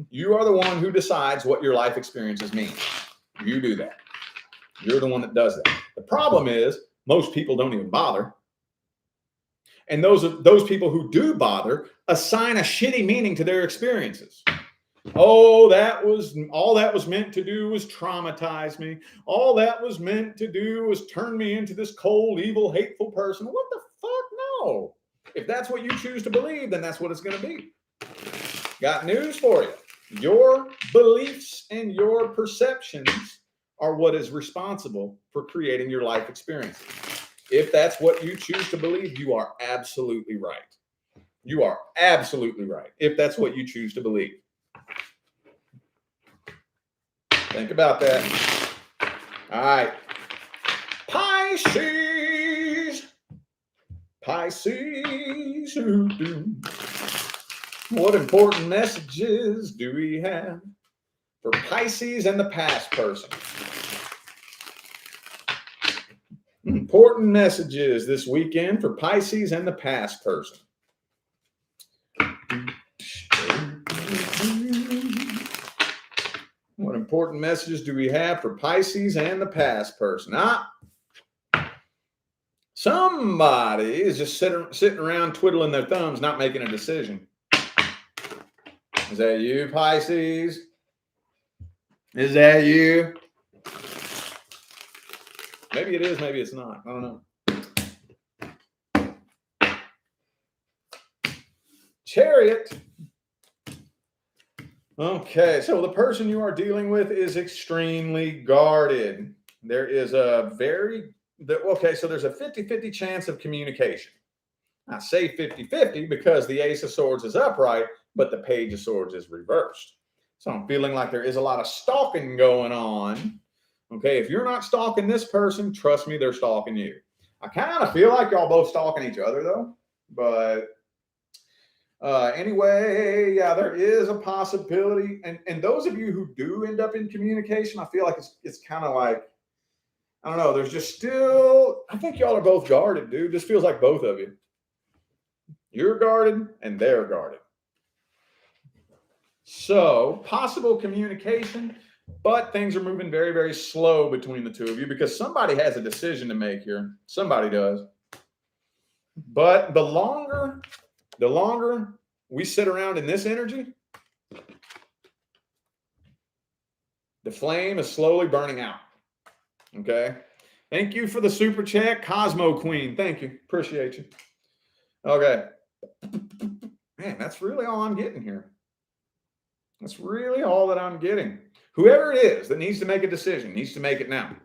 You are the one who decides what your life experiences mean. You do that. You're the one that does that. The problem is most people don't even bother. And those people who do bother assign a shitty meaning to their experiences. Oh, all that was meant to do was traumatize me. All that was meant to do was turn me into this cold, evil, hateful person. What the fuck? No. If that's what you choose to believe, then that's what it's going to be. Got news for you. Your beliefs and your perceptions are what is responsible for creating your life experiences. If that's what you choose to believe, you are absolutely right. You are absolutely right, if that's what you choose to believe. Think about that. All right. Pisces. Pisces. What important messages do we have for Pisces and the past person? Important messages this weekend for Pisces and the past person. What important messages do we have for Pisces and the past person? Somebody is just sitting around twiddling their thumbs, not making a decision. Is that you, Pisces? Is that you? Maybe it is, maybe it's not. I don't know. Chariot. Okay, so the person you are dealing with is extremely guarded. There is a so there's a 50-50 chance of communication. I say 50-50 because the Ace of Swords is upright, but the Page of Swords is reversed. So I'm feeling like there is a lot of stalking going on. Okay, if you're not stalking this person, trust me, they're stalking you. I kind of feel like y'all both stalking each other though, but anyway, yeah, there is a possibility. And those of you who do end up in communication, I feel like it's kind of like, I don't know, there's just still, I think y'all are both guarded, dude. This feels like both of you. You're guarded and they're guarded. So possible communication, but things are moving very, very slow between the two of you because somebody has a decision to make here. Somebody does. But the longer we sit around in this energy, the flame is slowly burning out. Okay. Thank you for the super chat, Cosmo Queen. Thank you. Appreciate you. Okay. Man, that's really all I'm getting here. That's really all that I'm getting. Whoever it is that needs to make a decision needs to make it now.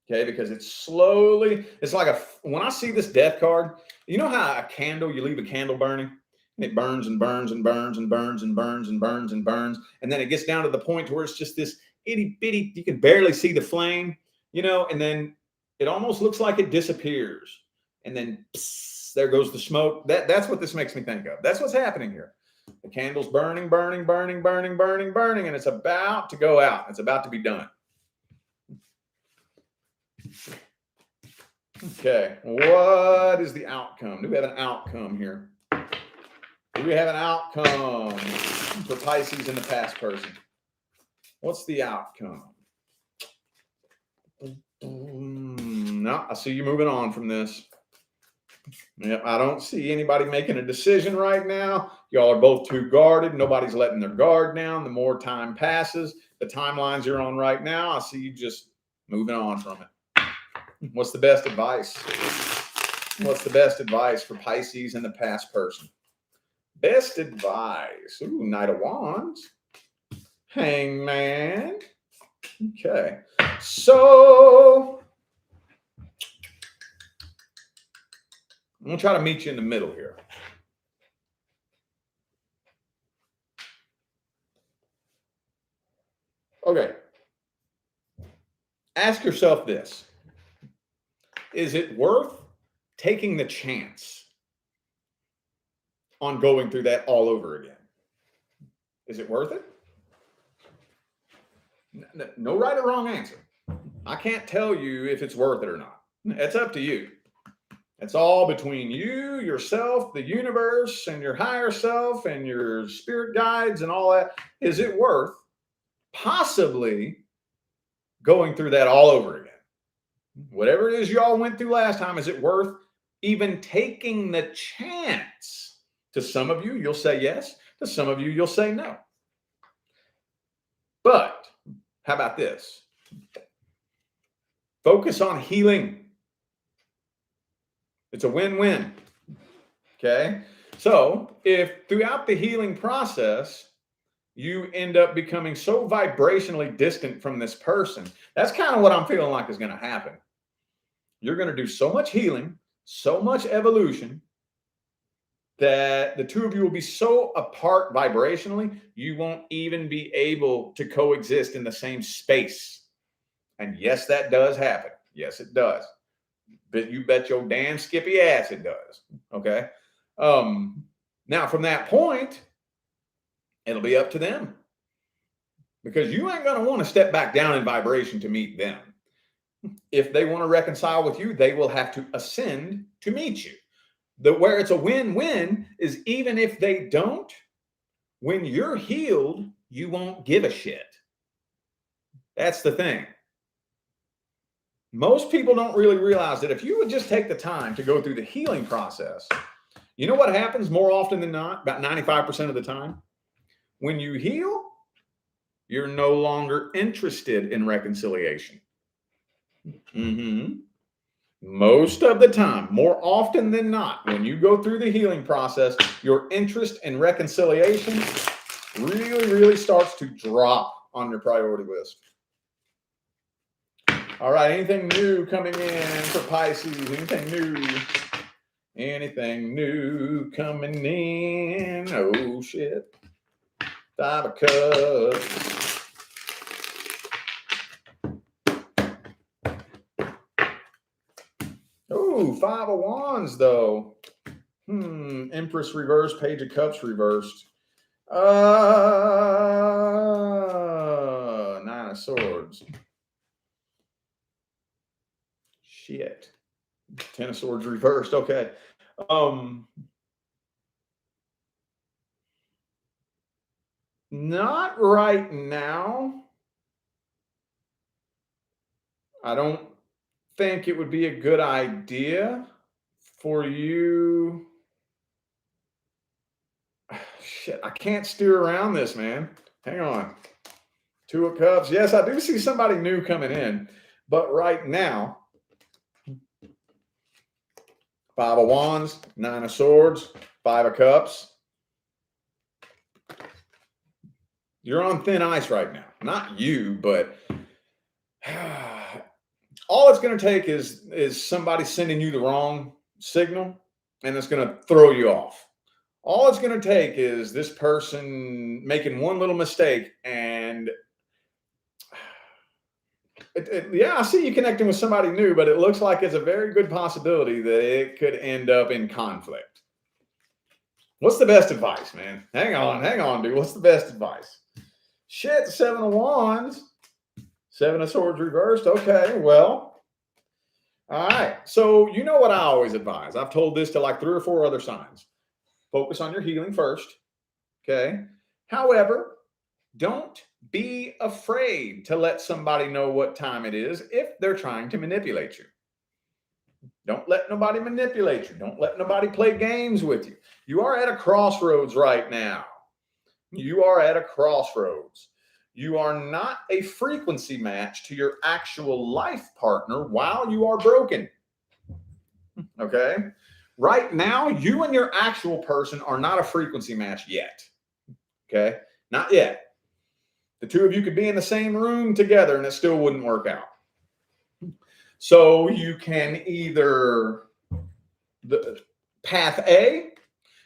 Okay, because it's like when I see this death card, you know how a candle, you leave a candle burning and it burns and burns and burns and burns and burns and burns and burns. And then it gets down to the point where it's just this itty bitty, you can barely see the flame, and then it almost looks like it disappears. And then there goes the smoke. That's what this makes me think of. That's what's happening here. The candle's burning, burning, burning, burning, burning, burning, and it's about to go out. It's about to be done. Okay, what is the outcome? Do we have an outcome here? Do we have an outcome for Pisces and the past person? What's the outcome? No, I see you moving on from this. Yeah, I don't see anybody making a decision right now. Y'all are both too guarded. Nobody's letting their guard down. The more time passes, the timelines you're on right now, I see you just moving on from it. What's the best advice? What's the best advice for Pisces and the past person? Best advice. Ooh, Knight of Wands. Hangman. Okay. So I'm going to try to meet you in the middle here. Okay. Ask yourself this. Is it worth taking the chance on going through that all over again? Is it worth it? No right or wrong answer. I can't tell you if it's worth it or not. It's up to you. It's all between you, yourself, the universe, and your higher self, and your spirit guides, and all that. Is it worth possibly going through that all over again? Whatever it is y'all went through last time, is it worth even taking the chance? To some of you, you'll say yes. To some of you, you'll say no. But how about this? Focus on healing. It's a win-win. Okay? So if throughout the healing process, you end up becoming so vibrationally distant from this person, that's kind of what I'm feeling like is going to happen. You're going to do so much healing, so much evolution, that the two of you will be so apart vibrationally, you won't even be able to coexist in the same space. And yes, that does happen. Yes, it does. But you bet your damn skippy ass it does. Okay. Now from that point, it'll be up to them, because you ain't going to want to step back down in vibration to meet them. If they want to reconcile with you, they will have to ascend to meet you. Where it's a win-win is even if they don't, when you're healed, you won't give a shit. That's the thing. Most people don't really realize that if you would just take the time to go through the healing process, you know what happens more often than not, about 95% of the time? When you heal, you're no longer interested in reconciliation. Most of the time, more often than not, when you go through the healing process, your interest in reconciliation really, really starts to drop on your priority list. All right, anything new coming in for Pisces? Anything new? Anything new coming in? Oh, shit. 5 of Cups. Oh, 5 of Wands, though. Empress reversed, Page of Cups reversed. 9 of Swords. Shit. 10 of Swords reversed. Okay. Not right now. I don't think it would be a good idea for you. Shit, I can't steer around this, man. Hang on. 2 of Cups. Yes, I do see somebody new coming in, but right now, 5 of Wands, 9 of Swords, 5 of Cups. You're on thin ice right now. Not you, but all it's going to take is somebody sending you the wrong signal, and it's going to throw you off. All it's going to take is this person making one little mistake, and yeah, I see you connecting with somebody new, but it looks like it's a very good possibility that it could end up in conflict. What's the best advice, man? Hang on, dude. What's the best advice? Shit, 7 of Wands, 7 of Swords reversed. Okay, well, all right. So you know what I always advise. I've told this to like 3 or 4 other signs. Focus on your healing first. Okay. However, don't be afraid to let somebody know what time it is if they're trying to manipulate you. Don't let nobody manipulate you. Don't let nobody play games with you. You are at a crossroads right now. You are at a crossroads. You are not a frequency match to your actual life partner while you are broken. Okay? Right now, you and your actual person are not a frequency match yet. Okay? Not yet. The two of you could be in the same room together and it still wouldn't work out. So you can either, the path A,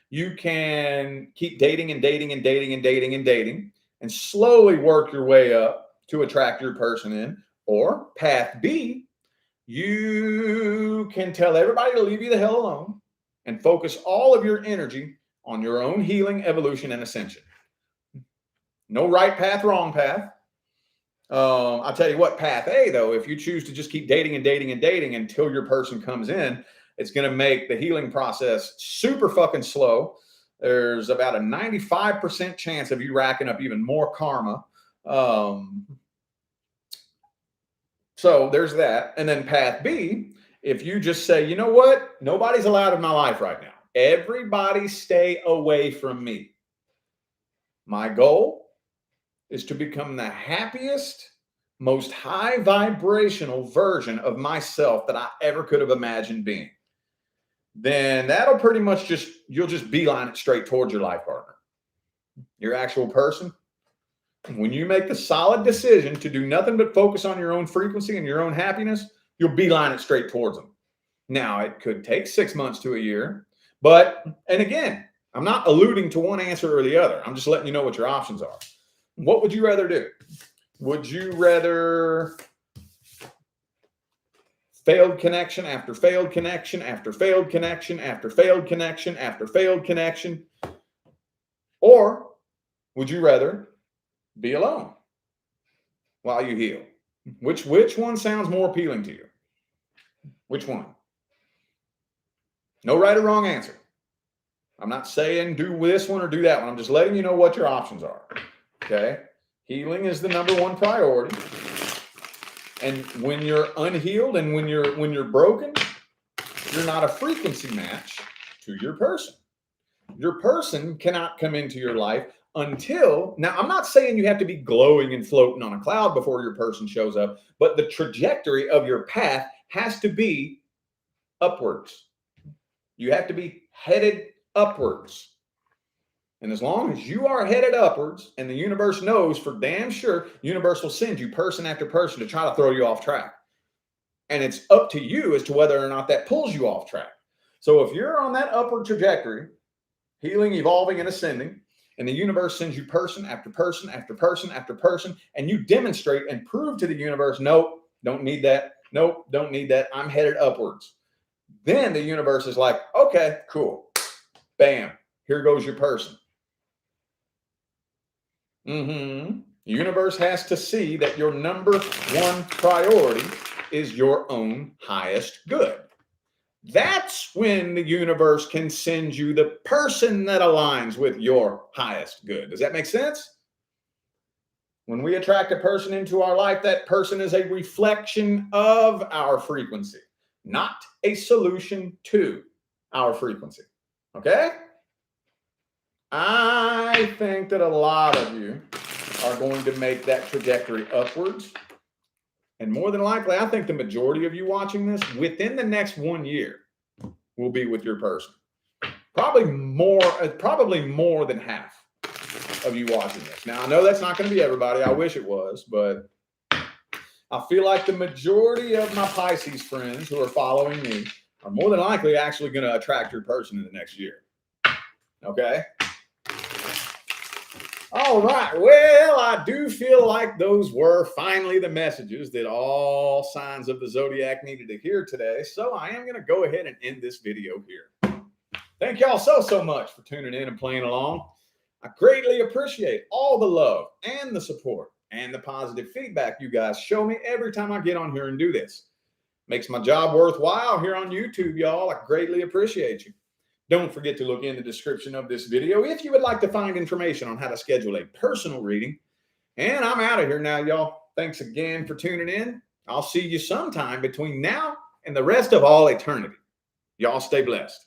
you can keep dating and dating and dating and dating and dating and slowly work your way up to attract your person in. Or path B, you can tell everybody to leave you the hell alone and focus all of your energy on your own healing, evolution, and ascension. No right path, wrong path. I'll tell you what, path A, though, if you choose to just keep dating and dating and dating until your person comes in, it's going to make the healing process super fucking slow. There's about a 95% chance of you racking up even more karma. So there's that. And then path B, if you just say, you know what? Nobody's allowed in my life right now. Everybody stay away from me. My goal is to become the happiest, most high vibrational version of myself that I ever could have imagined being. Then that'll pretty much you'll just beeline it straight towards your life partner, your actual person. When you make the solid decision to do nothing but focus on your own frequency and your own happiness, you'll beeline it straight towards them. Now, it could take 6 months to a year, But, and again, I'm not alluding to one answer or the other. I'm just letting you know what your options are. What would you rather do? Would you rather failed connection after failed connection after failed connection after failed connection after failed connection? Or would you rather be alone while you heal? Which one sounds more appealing to you? Which one? No right or wrong answer. I'm not saying do this one or do that one. I'm just letting you know what your options are. Okay? Healing is the number one priority. And when you're unhealed and when you're broken, you're not a frequency match to your person. Your person cannot come into your life until, now I'm not saying you have to be glowing and floating on a cloud before your person shows up, but the trajectory of your path has to be upwards. You have to be headed upwards. And as long as you are headed upwards and the universe knows for damn sure, universe will send you person after person to try to throw you off track. And it's up to you as to whether or not that pulls you off track. So if you're on that upward trajectory, healing, evolving, and ascending, and the universe sends you person after person after person after person, and you demonstrate and prove to the universe, nope, don't need that. Nope, don't need that. I'm headed upwards. Then the universe is like, okay, cool. Bam, here goes your person. The universe has to see that your number one priority is your own highest good. That's when the universe can send you the person that aligns with your highest good. Does that make sense? When we attract a person into our life, that person is a reflection of our frequency, not a solution to our frequency. Okay? I think that a lot of you are going to make that trajectory upwards. And more than likely, I think the majority of you watching this within the next 1 year will be with your person. Probably more than half of you watching this. Now, I know that's not going to be everybody. I wish it was, but I feel like the majority of my Pisces friends who are following me are more than likely actually going to attract your person in the next year. Okay? All right. Well, I do feel like those were finally the messages that all signs of the zodiac needed to hear today. So I am going to go ahead and end this video here. Thank y'all so much for tuning in and playing along. I greatly appreciate all the love and the support and the positive feedback you guys show me every time I get on here and do this. Makes my job worthwhile here on YouTube, y'all. I greatly appreciate you. Don't forget to look in the description of this video if you would like to find information on how to schedule a personal reading. And I'm out of here now, y'all. Thanks again for tuning in. I'll see you sometime between now and the rest of all eternity. Y'all stay blessed.